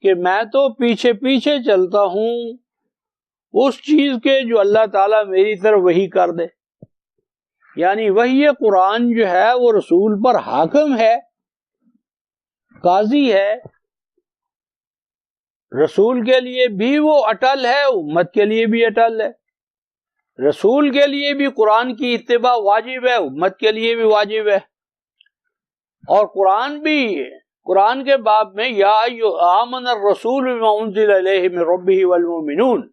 S1: کہ میں تو پیچھے پیچھے چلتا ہوں اس چیز کے جو اللہ تعالیٰ میری طرف وحی کر دے۔ یعنی وحی قرآن جو ہے وہ رسول پر حاکم ہے، قاضی ہے، رسول کے لیے بھی وہ اٹل ہے، امت کے لیے بھی اٹل ہے۔ رسول کے لیے بھی قرآن کی اتباع واجب ہے، امت کے لیے بھی واجب ہے۔ اور قرآن بھی، قرآن کے باب میں یا آمن الرسول بما انزل الیہ من ربہ والمؤمنون،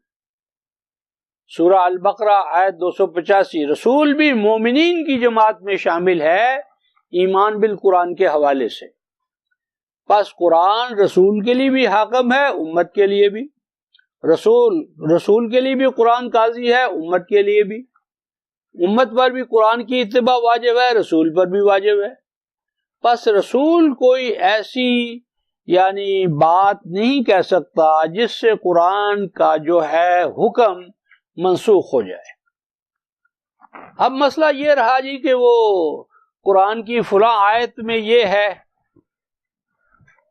S1: سورہ البقرہ آیت 285، رسول بھی مومنین کی جماعت میں شامل ہے ایمان بالقرآن کے حوالے سے۔ پس قرآن رسول کے لیے بھی حاکم ہے، امت کے لیے بھی، رسول کے لیے بھی قرآن قاضی ہے، امت کے لیے بھی، امت پر بھی قرآن کی اتباع واجب ہے، رسول پر بھی واجب ہے۔ پس رسول کوئی ایسی یعنی بات نہیں کہہ سکتا جس سے قرآن کا جو ہے حکم منسوخ ہو جائے۔ اب مسئلہ یہ رہا جی کہ وہ قرآن کی فلاں آیت میں یہ ہے،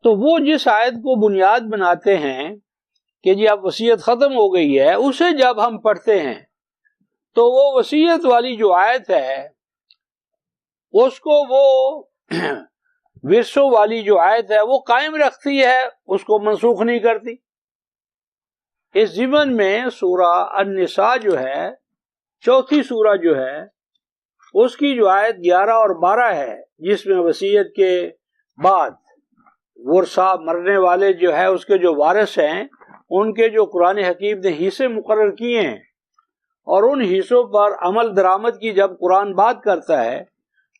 S1: تو وہ جس آیت کو بنیاد بناتے ہیں کہ جی اب وصیت ختم ہو گئی ہے، اسے جب ہم پڑھتے ہیں تو وہ وصیت والی جو آیت ہے اس کو وہ ورثوں والی جو آیت ہے وہ قائم رکھتی ہے، اس کو منسوخ نہیں کرتی۔ اس ضمن میں سورہ النساء جو ہے، چوتھی سورہ جو ہے، اس کی جو آیت 11 اور 12 ہے، جس میں وصیت کے بعد ورثہ مرنے والے جو ہے اس کے جو وارث ہیں ان کے جو قرآن حکیم نے حصے مقرر کیے ہیں، اور ان حصوں پر عمل درآمد کی جب قرآن بات کرتا ہے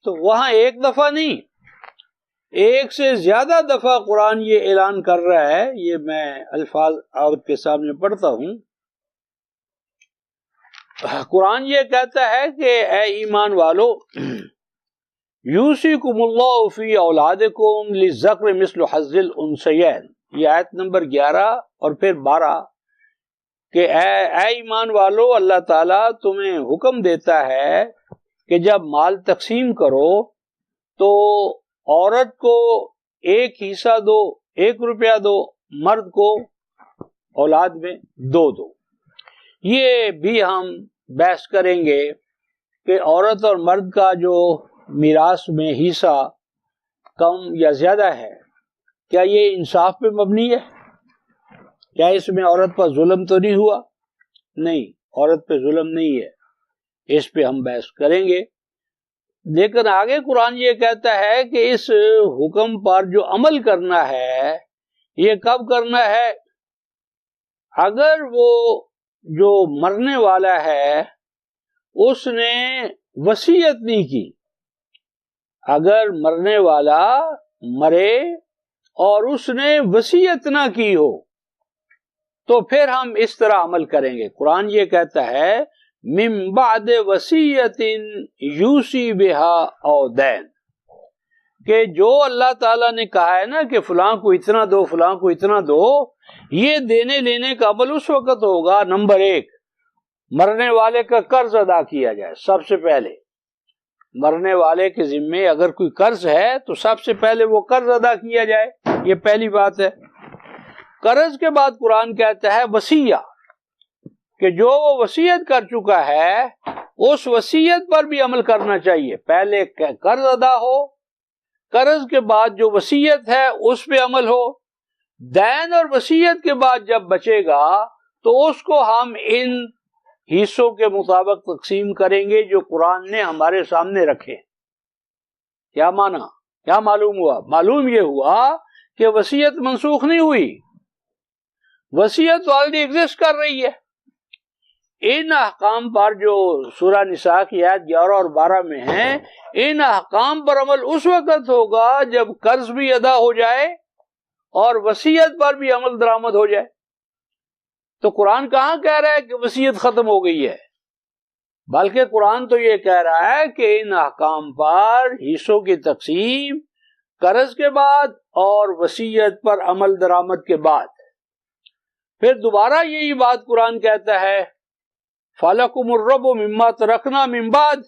S1: تو وہاں ایک دفعہ نہیں، ایک سے زیادہ دفعہ قرآن یہ اعلان کر رہا ہے۔ یہ میں الفاظ آپ کے سامنے پڑھتا ہوں۔ قرآن یہ کہتا ہے کہ اے ایمان والو، یوصیکم اللہ فی اولادکم للذکر مثل حظ الانثیین، یہ آیت نمبر 11 اور پھر 12، کہ اے ایمان والو، اللہ تعالیٰ تمہیں حکم دیتا ہے کہ جب مال تقسیم کرو تو عورت کو ایک حصہ دو، 1 روپیہ دو، مرد کو اولاد میں 2 دو۔ یہ بھی ہم بحث کریں گے کہ عورت اور مرد کا جو میراث میں حصہ کم یا زیادہ ہے، کیا یہ انصاف پہ مبنی ہے؟ کیا اس میں عورت پر ظلم تو نہیں ہوا؟ نہیں، عورت پہ ظلم نہیں ہے، اس پہ ہم بحث کریں گے۔ لیکن آگے قرآن یہ کہتا ہے کہ اس حکم پر جو عمل کرنا ہے یہ کب کرنا ہے؟ اگر وہ جو مرنے والا ہے اس نے وصیت نہیں کی، اگر مرنے والا مرے اور اس نے وصیت نہ کی ہو تو پھر ہم اس طرح عمل کریں گے۔ قرآن یہ کہتا ہے من بعد وصیت یوصی بہا او دین، کہ جو اللہ تعالیٰ نے کہا ہے نا کہ فلاں کو اتنا دو، فلاں کو اتنا دو، یہ دینے لینے کا عمل اس وقت ہوگا، نمبر 1 مرنے والے کا قرض ادا کیا جائے۔ سب سے پہلے مرنے والے کے ذمے اگر کوئی قرض ہے تو سب سے پہلے وہ قرض ادا کیا جائے، یہ پہلی بات ہے۔ قرض کے بعد قرآن کہتا ہے وصیہ، کہ جو وہ وصیت کر چکا ہے اس وصیت پر بھی عمل کرنا چاہیے۔ پہلے قرض ادا ہو، قرض کے بعد جو وصیت ہے اس پہ عمل ہو، دین اور وصیت کے بعد جب بچے گا تو اس کو ہم ان حصوں کے مطابق تقسیم کریں گے جو قرآن نے ہمارے سامنے رکھے۔ کیا مانا؟ کیا معلوم ہوا؟ معلوم یہ ہوا کہ وصیت منسوخ نہیں ہوئی، وصیت آلریڈی ایگزسٹ کر رہی ہے۔ ان احکام پر جو سورہ نساء کی آیت 11 اور 12 میں ہیں، ان احکام پر عمل اس وقت ہوگا جب قرض بھی ادا ہو جائے اور وصیت پر بھی عمل درآمد ہو جائے۔ تو قرآن کہاں کہہ رہا ہے کہ وصیت ختم ہو گئی ہے؟ بلکہ قرآن تو یہ کہہ رہا ہے کہ ان احکام پر حصوں کی تقسیم قرض کے بعد اور وصیت پر عمل درآمد کے بعد۔ پھر دوبارہ یہی بات قرآن کہتا ہے فَلَكُمُ الرُّبُعُ مِمَّا تَرَكْنَا مِن بَعْدِ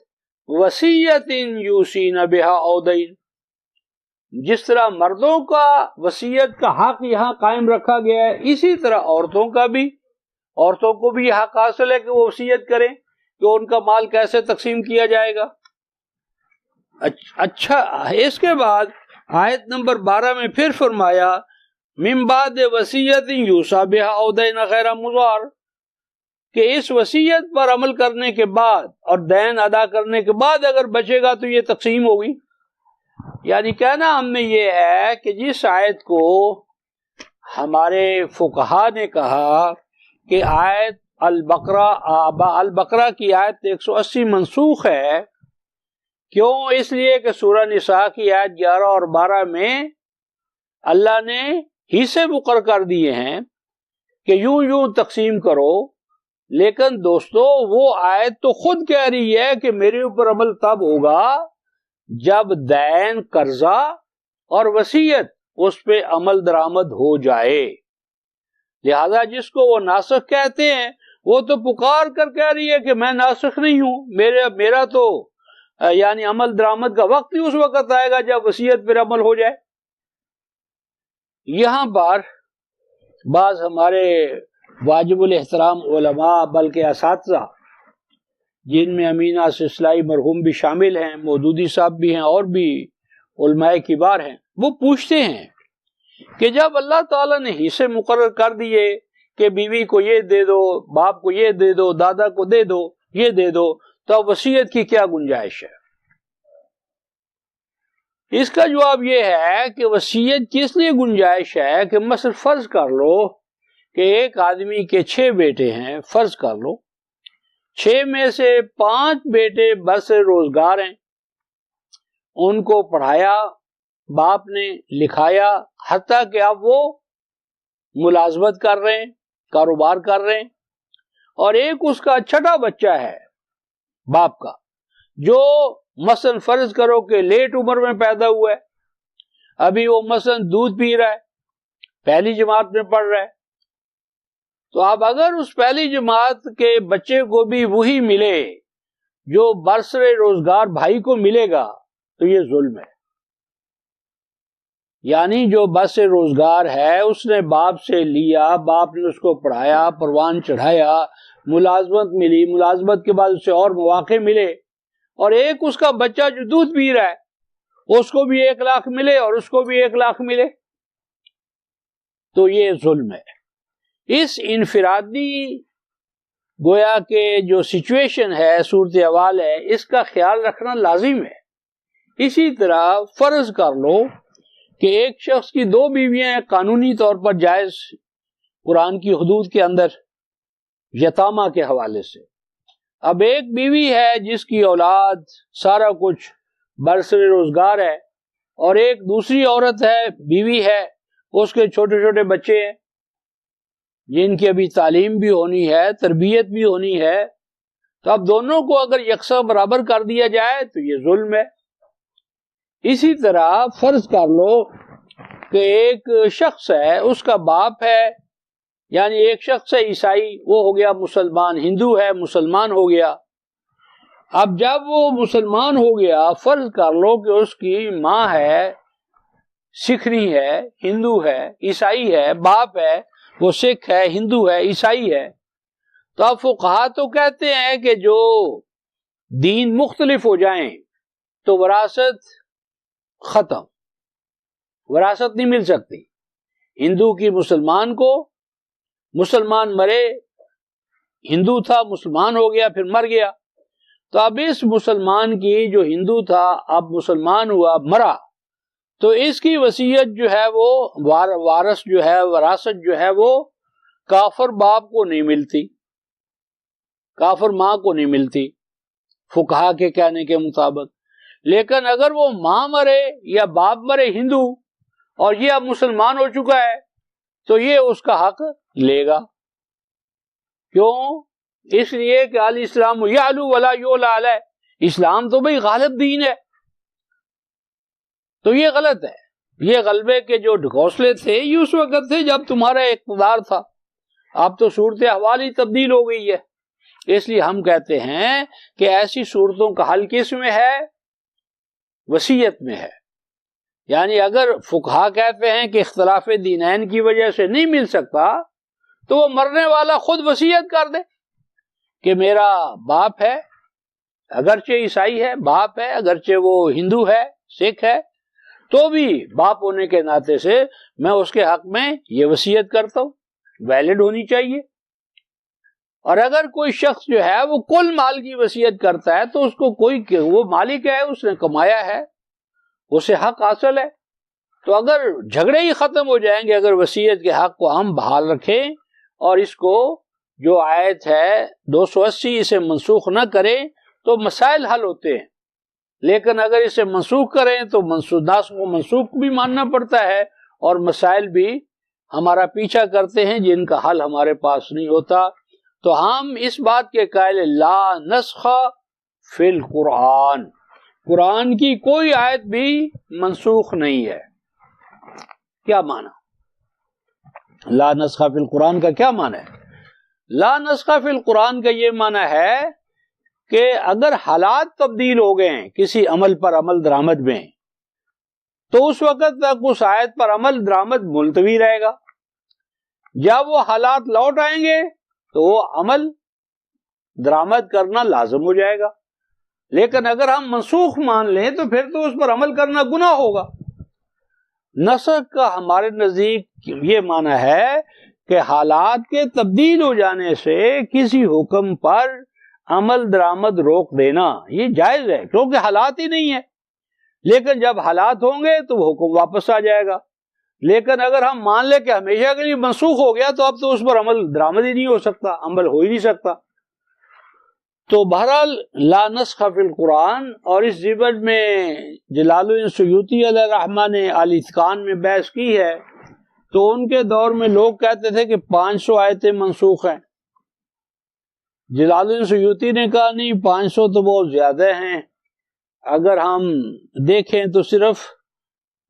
S1: وَصِيَّةٍ يُوصِينَ بِهَا أَوْ دَيْنٍ۔ جس طرح مردوں کا وصیت کا حق یہاں قائم رکھا گیا ہے، اسی طرح عورتوں کو بھی یہ حق حاصل ہے کہ وہ وصیت کریں کہ ان کا مال کیسے تقسیم کیا جائے گا۔ اچھا، اس کے بعد آیت نمبر 12 میں پھر فرمایا من بعد وصیت یوصی بہا او دین غیر مضار، کہ اس وصیت پر عمل کرنے کے بعد اور دین ادا کرنے کے بعد اگر بچے گا تو یہ تقسیم ہوگی۔ یعنی کہنا ہم نے یہ ہے کہ جس آیت کو ہمارے فقہا نے کہا کہ آیت البقرہ کی آیت 180 منسوخ ہے، کیوں؟ اس لیے کہ سورہ نساء کی آیت 11 اور 12 میں اللہ نے حصے مقرر کر دیے ہیں کہ یوں تقسیم کرو، لیکن دوستو وہ آیت تو خود کہہ رہی ہے کہ میرے اوپر عمل تب ہوگا جب دین، قرضہ اور وصیت اس پہ عمل درآمد ہو جائے۔ لہذا جس کو وہ ناسخ کہتے ہیں وہ تو پکار کر کہہ رہی ہے کہ میں ناسخ نہیں ہوں، میرا تو یعنی عمل درآمد کا وقت ہی اس وقت آئے گا جب وصیت پر عمل ہو جائے۔ یہاں پر بعض ہمارے واجب الاحترام علماء بلکہ اساتذہ، جن میں امین آصف اصلاحی مرحوم بھی شامل ہیں، مودودی صاحب بھی ہیں، اور بھی علماء کبار ہیں، وہ پوچھتے ہیں کہ جب اللہ تعالیٰ نے حصے مقرر کر دیے کہ بیوی کو یہ دے دو، باپ کو یہ دے دو، دادا کو دے دو، یہ دے دو، تو اب وصیت کی کیا گنجائش ہے؟ اس کا جواب یہ ہے کہ وصیت کس لیے گنجائش ہے کہ مثلا فرض کر لو کہ ایک آدمی کے 6 بیٹے ہیں، فرض کر لو 6 میں سے 5 بیٹے بس روزگار ہیں، ان کو پڑھایا باپ نے، لکھایا، حتیٰ کہ اب وہ ملازمت کر رہے ہیں، کاروبار کر رہے ہیں، اور ایک اس کا چھٹا بچہ ہے باپ کا، جو مثلا فرض کرو کہ لیٹ عمر میں پیدا ہوا ہے، ابھی وہ مثلا دودھ پی رہا ہے، پہلی جماعت میں پڑھ رہا ہے، تو اب اگر اس پہلی جماعت کے بچے کو بھی وہی ملے جو برسر روزگار بھائی کو ملے گا تو یہ ظلم ہے۔ یعنی جو برسر روزگار ہے اس نے باپ سے لیا، باپ نے اس کو پڑھایا، پروان چڑھایا، ملازمت ملی، ملازمت کے بعد اسے اور مواقع ملے، اور ایک اس کا بچہ جو دودھ پی رہا ہے اس کو بھی 1 لاکھ ملے اور اس کو بھی 1 لاکھ ملے، تو یہ ظلم ہے۔ اس انفرادی گویا کہ جو سچویشن ہے، صورتحال ہے، اس کا خیال رکھنا لازم ہے۔ اسی طرح فرض کر لو کہ ایک شخص کی 2 بیویاں ہیں، قانونی طور پر جائز قرآن کی حدود کے اندر یتامہ کے حوالے سے۔ اب ایک بیوی ہے جس کی اولاد سارا کچھ برسر روزگار ہے، اور ایک دوسری عورت ہے، بیوی ہے، اس کے چھوٹے چھوٹے بچے ہیں جن کی ابھی تعلیم بھی ہونی ہے، تربیت بھی ہونی ہے، تو اب دونوں کو اگر یکساں برابر کر دیا جائے تو یہ ظلم ہے۔ اسی طرح فرض کر لو کہ ایک شخص ہے، اس کا باپ ہے، یعنی ایک شخص ہے عیسائی، وہ ہو گیا مسلمان، ہندو ہے مسلمان ہو گیا۔ اب جب وہ مسلمان ہو گیا، فرض کر لو کہ اس کی ماں ہے، سکھنی ہے، ہندو ہے، عیسائی ہے، باپ ہے وہ سکھ ہے، ہندو ہے، عیسائی ہے، تو اب فقہا تو کہتے ہیں کہ جو دین مختلف ہو جائیں تو وراثت ختم، وراثت نہیں مل سکتی۔ ہندو کی مسلمان کو، مسلمان مرے، ہندو تھا مسلمان ہو گیا پھر مر گیا، تو اب اس مسلمان کی جو ہندو تھا اب مسلمان ہوا، مرا، تو اس کی وصیت جو ہے وہ وارث جو ہے، وراثت جو ہے وہ کافر باپ کو نہیں ملتی، کافر ماں کو نہیں ملتی فقہا کے کہنے کے مطابق۔ لیکن اگر وہ ماں مرے یا باپ مرے ہندو اور یہ اب مسلمان ہو چکا ہے تو یہ اس کا حق لے گا۔ کیوں؟ اس لیے کہ الاسلام یعلو ولا یعلی علیہ، اسلام تو بھئی غالب دین ہے، تو یہ غلط ہے۔ یہ غلبے کے جو ڈھکوسلے تھے یہ اس وقت تھے جب تمہارا اقتدار تھا، اب تو صورتحال ہی تبدیل ہو گئی ہے۔ اس لیے ہم کہتے ہیں کہ ایسی صورتوں کا حل کس میں ہے؟ وصیت میں ہے۔ یعنی اگر فقہا کہتے ہیں کہ اختلاف دینین کی وجہ سے نہیں مل سکتا تو وہ مرنے والا خود وصیت کر دے کہ میرا باپ ہے، اگرچہ عیسائی ہے، باپ ہے، اگرچہ وہ ہندو ہے، سکھ ہے، تو بھی باپ ہونے کے ناطے سے میں اس کے حق میں یہ وصیت کرتا ہوں، ویلڈ ہونی چاہیے۔ اور اگر کوئی شخص جو ہے وہ کل مال کی وصیت کرتا ہے تو اس کو وہ مالک ہے، اس نے کمایا ہے، اسے حق حاصل ہے۔ تو اگر جھگڑے ہی ختم ہو جائیں گے اگر وصیت کے حق کو ہم بحال رکھیں اور اس کو جو آیت ہے 280 اسے منسوخ نہ کریں تو مسائل حل ہوتے ہیں، لیکن اگر اسے منسوخ کریں تو ناسخ و منسوخ بھی ماننا پڑتا ہے، اور مسائل بھی ہمارا پیچھا کرتے ہیں جن کا حل ہمارے پاس نہیں ہوتا۔ تو ہم اس بات کے قائل لا نسخ فی القرآن، قرآن کی کوئی آیت بھی منسوخ نہیں ہے۔ کیا معنی لا نسخ فی القرآن کا؟ کیا معنی ہے لا نسخ فی القرآن کا؟ یہ معنی ہے کہ اگر حالات تبدیل ہو گئے ہیں کسی عمل پر عمل درآمد میں تو اس وقت تک اس آیت پر عمل درآمد ملتوی رہے گا۔ جب وہ حالات لوٹ آئیں گے تو وہ عمل درآمد کرنا لازم ہو جائے گا. لیکن اگر ہم منسوخ مان لیں تو پھر تو اس پر عمل کرنا گناہ ہوگا. نسخ کا ہمارے نزدیک یہ معنی ہے کہ حالات کے تبدیل ہو جانے سے کسی حکم پر عمل درآمد روک دینا یہ جائز ہے، کیونکہ حالات ہی نہیں ہے. لیکن جب حالات ہوں گے تو وہ حکم واپس آ جائے گا. لیکن اگر ہم مان لیں کہ ہمیشہ کے لیے منسوخ ہو گیا تو اب تو اس پر عمل درآمد ہی نہیں ہو سکتا، عمل ہو ہی نہیں سکتا. تو بہرحال لا نسخ فی القرآن، اور اس ضمن میں جلال الدین سیوطی علیہ الرحمہ نے الاتقان میں بحث کی ہے. تو ان کے دور میں لوگ کہتے تھے کہ 500 آیتیں منسوخ ہیں. جلال الدین سیوطی نے کہا نہیں، 500 تو بہت زیادہ ہیں، اگر ہم دیکھیں تو صرف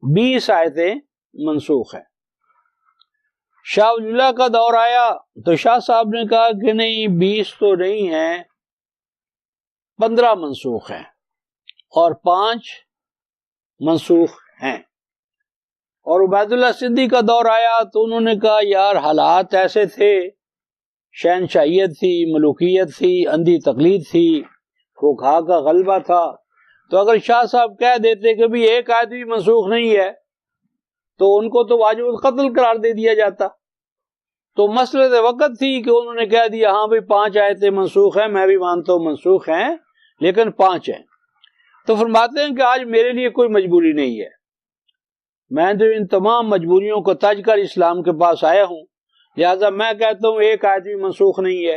S1: 20 آیتیں منسوخ ہیں. شاہ ولی اللہ کا دور آیا تو شاہ صاحب نے کہا کہ نہیں، 20 تو نہیں ہیں، 15 منسوخ ہیں اور 5 منسوخ ہیں. اور عبید اللہ سندھی کا دور آیا تو انہوں نے کہا یار حالات ایسے تھے، شہنشاہیت تھی، ملوکیت تھی، اندھی تقلید تھی، فقہا کا غلبہ تھا. تو اگر شاہ صاحب کہہ دیتے کہ بھی ایک آیت بھی منسوخ نہیں ہے تو ان کو تو واجب القتل قرار دے دیا جاتا. تو مسئلہ وقت تھی کہ انہوں نے کہہ دیا ہاں بھئی 5 آیتیں منسوخ ہیں، میں بھی مانتا ہوں منسوخ ہیں لیکن 5 ہیں. تو فرماتے ہیں کہ آج میرے لیے کوئی مجبوری نہیں ہے، میں تو ان تمام مجبوریوں کو تج کر اسلام کے پاس آیا ہوں، لہذا میں کہتا ہوں ایک آیت بھی منسوخ نہیں ہے.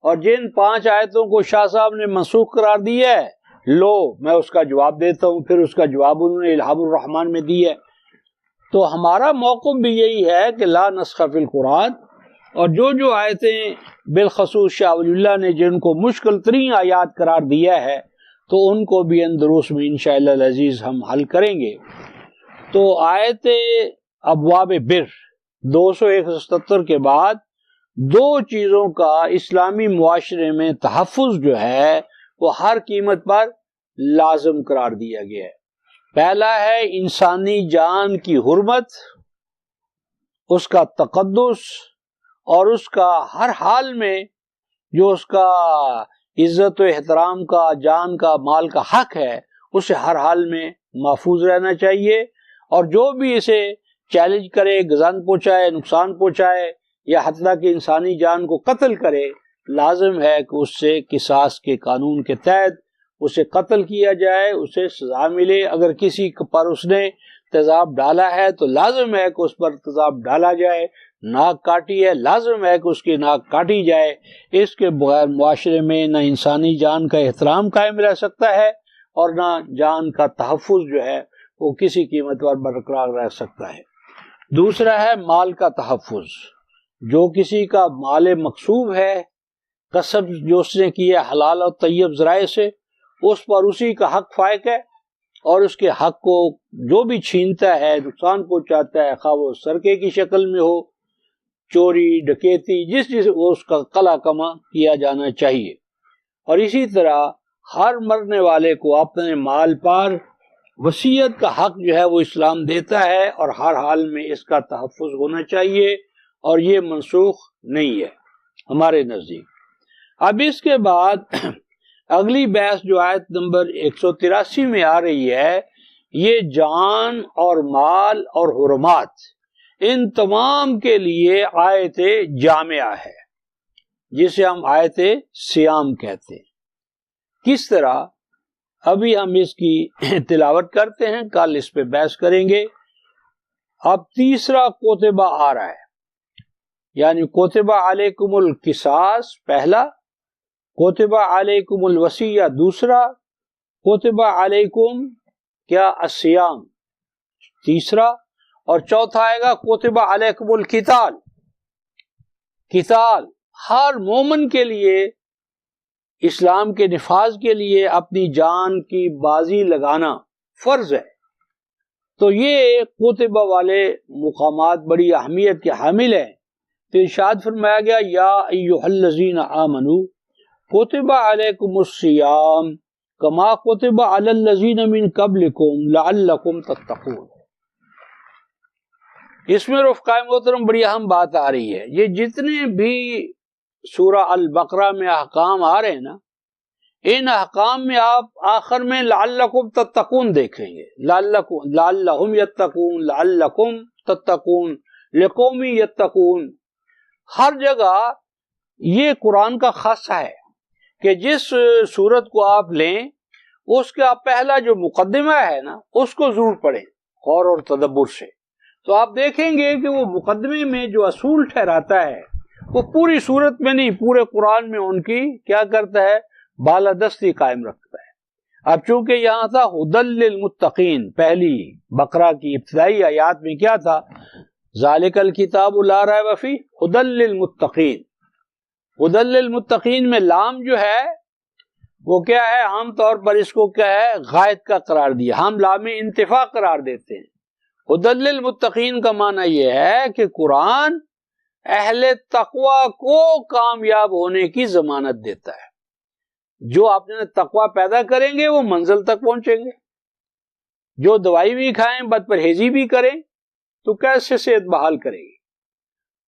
S1: اور جن 5 آیتوں کو شاہ صاحب نے منسوخ قرار دیا ہے، لو میں اس کا جواب دیتا ہوں. پھر اس کا جواب انہوں نے الہام الرحمن میں دی ہے. تو ہمارا موقف بھی یہی ہے کہ لا نسخ فی القرآن، اور جو آیتیں بالخصوص شاہ ولی اللہ نے جن کو مشکل ترین آیات قرار دیا ہے تو ان کو بھی اندروس میں انشاءاللہ العزیز ہم حل کریں گے. تو آیت ابواب بر 277 کے بعد 2 چیزوں کا اسلامی معاشرے میں تحفظ جو ہے وہ ہر قیمت پر لازم قرار دیا گیا ہے. پہلا ہے انسانی جان کی حرمت، اس کا تقدس، اور اس کا ہر حال میں جو اس کا عزت و احترام کا، جان کا، مال کا حق ہے اسے ہر حال میں محفوظ رہنا چاہیے. اور جو بھی اسے چیلنج کرے، گزن پہنچائے، نقصان پہنچائے یا حتیٰ کہ انسانی جان کو قتل کرے، لازم ہے کہ اس سے قصاص کے قانون کے تحت اسے قتل کیا جائے، اسے سزا ملے. اگر کسی پر اس نے تیزاب ڈالا ہے تو لازم ہے کہ اس پر تیزاب ڈالا جائے. ناک کاٹی ہے، لازم ہے کہ اس کی ناک کاٹی جائے. اس کے بغیر معاشرے میں نہ انسانی جان کا احترام قائم رہ سکتا ہے اور نہ جان کا تحفظ جو ہے وہ کسی قیمت پر برقرار رہ سکتا ہے. دوسرا ہے مال کا تحفظ. جو کسی کا مال مغصوب ہے، کسب جو اس نے کیا حلال اور طیب ذرائع سے، اس پر اسی کا حق فائق ہے، اور اس کے حق کو جو بھی چھینتا ہے، نقصان پہنچاتا ہے، خواہ وہ سرقے کی شکل میں ہو، چوری، ڈکیتی، جس وہ اس کا قلع کما کیا جانا چاہیے. اور اسی طرح ہر مرنے والے کو اپنے مال پر وصیت کا حق جو ہے وہ اسلام دیتا ہے، اور ہر حال میں اس کا تحفظ ہونا چاہیے، اور یہ منسوخ نہیں ہے ہمارے نزدیک. اب اس کے بعد اگلی بحث جو آیت نمبر 183 میں آ رہی ہے، یہ جان اور مال اور حرمات ان تمام کے لیے آیت جامعہ ہے، جسے ہم آیت سیام کہتے ہیں. کس طرح؟ ابھی ہم اس کی تلاوت کرتے ہیں، کل اس پہ بحث کریں گے. اب تیسرا کوتبہ آ رہا ہے، یعنی کوتبہ علیکم القصاص پہلا، کوتبہ علیکم الوصیہ دوسرا، کوتبہ علیکم کیا الصیام تیسرا، اور چوتھا آئے گا کوتبہ علیکم القتال. قتال ہر مومن کے لیے اسلام کے نفاذ کے لیے اپنی جان کی بازی لگانا فرض ہے. تو یہ کوتبہ والے مقامات بڑی اہمیت کے حامل ہیں. تو ارشاد فرمایا گیا یا ایھا الذین آمنوا کتب علیکم الصیام کما کتب علی الذین من قبلکم لعلکم تتقون. اس میں رفقائے محترم بڑی اہم بات آ رہی ہے، یہ جتنے بھی سورہ البقرہ میں احکام آ رہے ہیں نا، ان احکام میں آپ آخر میں لعلکم تتقون دیکھیں گے، لعلہم یتقون، لعلکم تتقون، لقوم یتقون، ہر جگہ یہ قرآن کا خاصہ ہے کہ جس سورت کو آپ لیں اس کا پہلا جو مقدمہ ہے نا اس کو ضرور پڑھیں غور اور تدبر سے، تو آپ دیکھیں گے کہ وہ مقدمے میں جو اصول ٹھہراتا ہے وہ پوری سورت میں نہیں، پورے قرآن میں ان کی کیا کرتا ہے، بالادستی قائم رکھتا ہے۔ اب چونکہ یہاں تھا ھدی للمتقین، پہلی بقرہ کی ابتدائی آیات میں کیا تھا، ذالک الکتاب لا ریب فیہ ھدی للمتقین، ھدی للمتقین میں لام جو ہے وہ کیا ہے، عام طور پر اس کو کیا ہے، غائب کا قرار دیا، ہم لام انتفاع قرار دیتے ہیں۔ ھدی للمتقین کا معنی یہ ہے کہ قرآن اہل تقوی کو کامیاب ہونے کی ضمانت دیتا ہے، جو اپنے تقوی پیدا کریں گے وہ منزل تک پہنچیں گے، جو دوائی بھی کھائیں بد پرہیزی بھی کریں تو کیسے صحت بحال کرے گی۔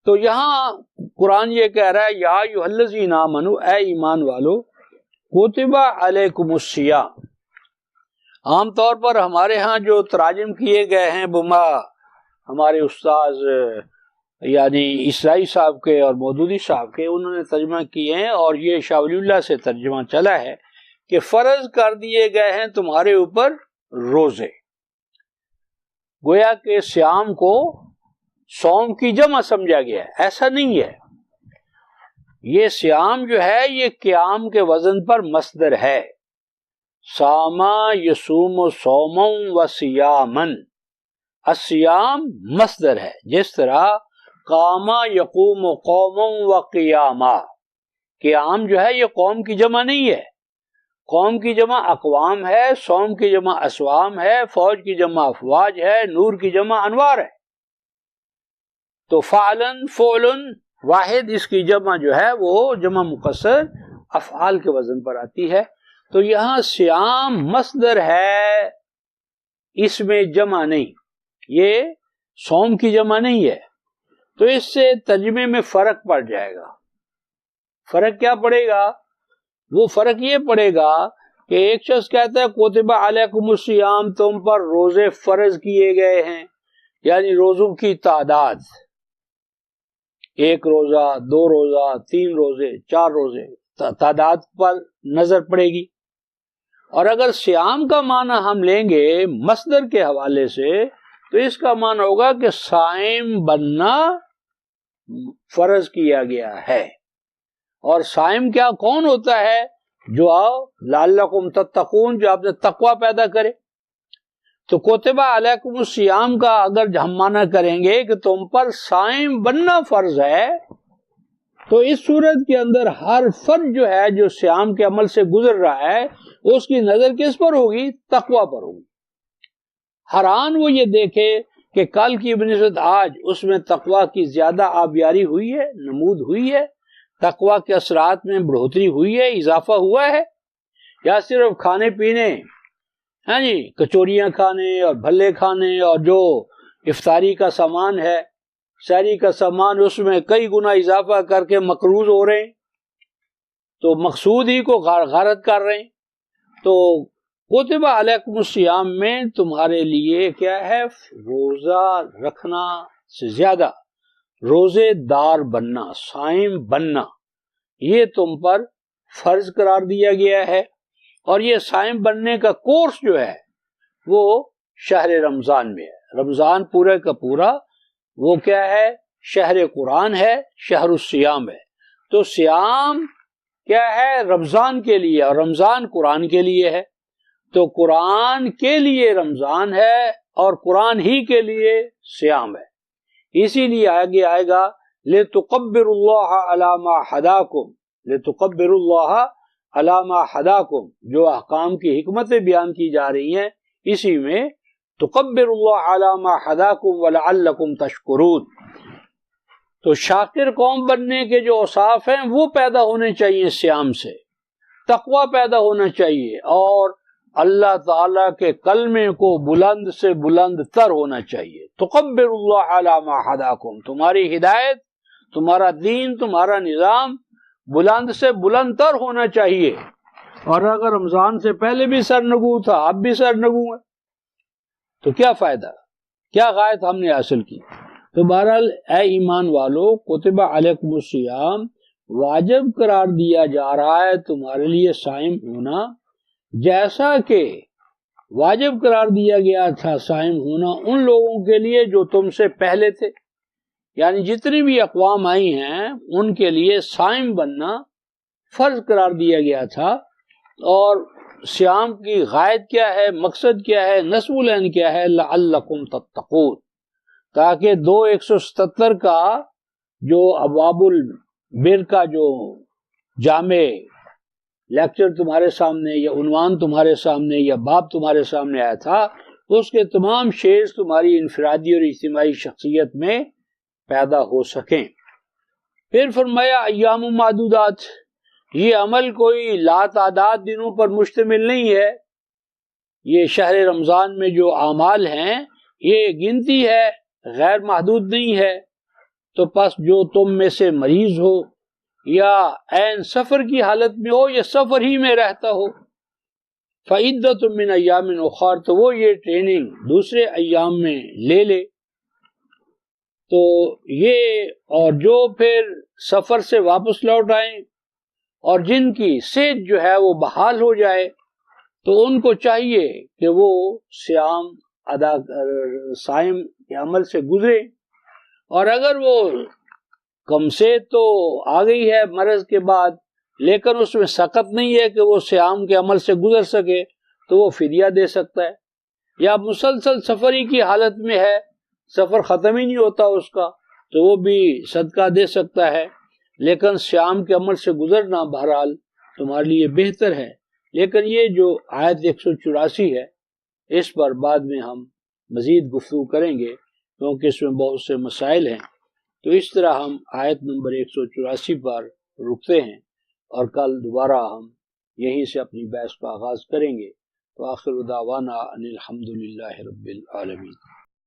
S1: تو یہاں قرآن یہ کہہ رہا ہے، یا ایھا الذین آمنوا، اے ایمان والو، کتب علیکم الصیام۔ عام طور پر ہمارے ہاں جو تراجم کیے گئے ہیں بما ہمارے استاذ یعنی اسرائی صاحب کے اور مودودی صاحب کے، انہوں نے ترجمہ کیے ہیں، اور یہ شاہ ولی اللہ سے ترجمہ چلا ہے کہ فرض کر دیے گئے ہیں تمہارے اوپر روزے، گویا کہ صیام کو صوم کی جمع سمجھا گیا ہے، ایسا نہیں ہے۔ یہ صیام جو ہے یہ قیام کے وزن پر مصدر ہے، ساما یصوم صوما و صیاما، الصیام مصدر ہے، جس طرح قاما یقوم قوما و قیاما، قیام جو ہے یہ قوم کی جمع نہیں ہے، قوم کی جمع اقوام ہے، صوم کی جمع اسوام ہے، فوج کی جمع افواج ہے، نور کی جمع انوار ہے۔ تو فعلن فعلن واحد، اس کی جمع جو ہے وہ جمع مکسر افعال کے وزن پر آتی ہے۔ تو یہاں صیام مصدر ہے، اس میں جمع نہیں، یہ صوم کی جمع نہیں ہے، تو اس سے ترجمے میں فرق پڑ جائے گا۔ فرق کیا پڑے گا؟ وہ فرق یہ پڑے گا کہ ایک شخص کہتا ہے کتب علیکم الصیام، تم پر روزے فرض کیے گئے ہیں، یعنی روزوں کی تعداد، ایک روزہ، دو روزہ، 3 روزے، 4 روزے، تعداد پر نظر پڑے گی۔ اور اگر صیام کا معنی ہم لیں گے مصدر کے حوالے سے تو اس کا معنی ہوگا کہ صائم بننا فرض کیا گیا ہے۔ اور صائم کیا کون ہوتا ہے؟ جو لعلکم تتقون، جو آپ نے تقوی پیدا کرے۔ تو کتب علیکم الصیام کا اگر ہم معنی کریں گے کہ تم پر صائم بننا فرض ہے، تو اس صورت کے اندر ہر فرد جو ہے جو صیام کے عمل سے گزر رہا ہے اس کی نظر کس پر ہوگی؟ تقوی پر ہوگی۔ ہر آن وہ یہ دیکھے کہ کل کی بنسبت آج اس میں تقوی کی زیادہ آبیاری ہوئی ہے، نمود ہوئی ہے، تقوی کے اثرات میں بڑھوتری ہوئی ہے، اضافہ ہوا ہے، یا صرف کھانے پینے، ہاں جی، کچوریاں کھانے اور بھلے کھانے اور جو افطاری کا سامان ہے، سحری کا سامان، اس میں کئی گنا اضافہ کر کے مقروض ہو رہے ہیں، تو مقصود ہی کو غارت کر رہے ہیں۔ تو کتب علیکم الصیام میں تمہارے لیے کیا ہے؟ روزہ رکھنا سے زیادہ روزے دار بننا، صائم بننا، یہ تم پر فرض قرار دیا گیا ہے۔ اور یہ صائم بننے کا کورس جو ہے وہ شہر رمضان میں ہے۔ رمضان پورے کا پورا وہ کیا ہے؟ شہر قرآن ہے، شہر الصیام ہے۔ تو صیام کیا ہے؟ رمضان کے لیے، اور رمضان قرآن کے لیے ہے۔ تو قرآن کے لیے رمضان ہے اور قرآن ہی کے لیے صیام ہے۔ اسی لیے آگے آئے گا لِتُقَبِّرُوا اللَّهَ عَلَى مَا حَدَاكُمْ، لِتُقَبِّرُوا اللَّهَ عَلَى مَا حَدَاكُمْ، جو احکام کی حکمتیں بیان کی جا رہی ہیں اسی میں تُقَبِّرُوا اللَّهَ عَلَى مَا حَدَاكُمْ وَلَعَلَّكُمْ تَشْكُرُونَ۔ تو شاکر قوم بننے کے جو اوصاف ہیں وہ پیدا ہونے چاہیے صیام سے، تقوی پیدا ہونا چاہیے، اور اللہ تعالیٰ کے کلمے کو بلند سے بلند تر ہونا چاہیے. تکبر اللہ علی ما ہداکم، تمہاری ہدایت، تمہارا دین، تمہارا نظام بلند سے بلند تر ہونا چاہیے. اور اگر رمضان سے پہلے بھی سرنگو تھا، اب بھی سرنگو ہے، تو کیا فائدہ، کیا غایت ہم نے حاصل کی؟ تو بہرحال اے ایمان والو، کتب علیکم الصیام، واجب قرار دیا جا رہا ہے تمہارے لیے صائم ہونا، جیسا کہ واجب قرار دیا گیا تھا صائم ہونا ان لوگوں کے لیے جو تم سے پہلے تھے. یعنی جتنی بھی اقوام آئی ہیں ان کے لیے صائم بننا فرض قرار دیا گیا تھا. اور صیام کی غایت کیا ہے، مقصد کیا ہے، نصب العین کیا ہے؟ لعلکم تتقون، تاکہ 177 کا جو ابواب البر کا جو جامع لیکچر تمہارے سامنے یا عنوان تمہارے سامنے یا باب تمہارے سامنے آیا تھا، اس کے تمام شیز تمہاری انفرادی اور اجتماعی شخصیت میں پیدا ہو سکیں. پھر فرمایا ایام معدودات، یہ عمل کوئی لا تعداد دنوں پر مشتمل نہیں ہے. یہ شہر رمضان میں جو اعمال ہیں یہ گنتی ہے، غیر محدود نہیں ہے. تو پس جو تم میں سے مریض ہو یا عین سفر کی حالت میں ہو یا سفر ہی میں رہتا ہو، فعدۃ من ایام اخر، تو وہ یہ ٹریننگ دوسرے ایام میں لے لے. تو یہ، اور جو پھر سفر سے واپس لوٹ آئیں اور جن کی صحت جو ہے وہ بحال ہو جائے، تو ان کو چاہیے کہ وہ صائم کے عمل سے گزرے. اور اگر وہ کم سے تو آ گئی ہے مرض کے بعد، لیکن اس میں سخت نہیں ہے کہ وہ صیام کے عمل سے گزر سکے، تو وہ فدیہ دے سکتا ہے. یا مسلسل سفری کی حالت میں ہے، سفر ختم ہی نہیں ہوتا اس کا، تو وہ بھی صدقہ دے سکتا ہے. لیکن صیام کے عمل سے گزرنا بہرحال تمہارے لیے بہتر ہے. لیکن یہ جو آیت 184 ہے اس پر بعد میں ہم مزید گفتگو کریں گے، کیونکہ اس میں بہت سے مسائل ہیں. تو اس طرح ہم آیت نمبر 184 پر رکتے ہیں، اور کل دوبارہ ہم یہیں سے اپنی بحث کا آغاز کریں گے. تو آخر دعوانا ان الحمد للہ رب العالمین.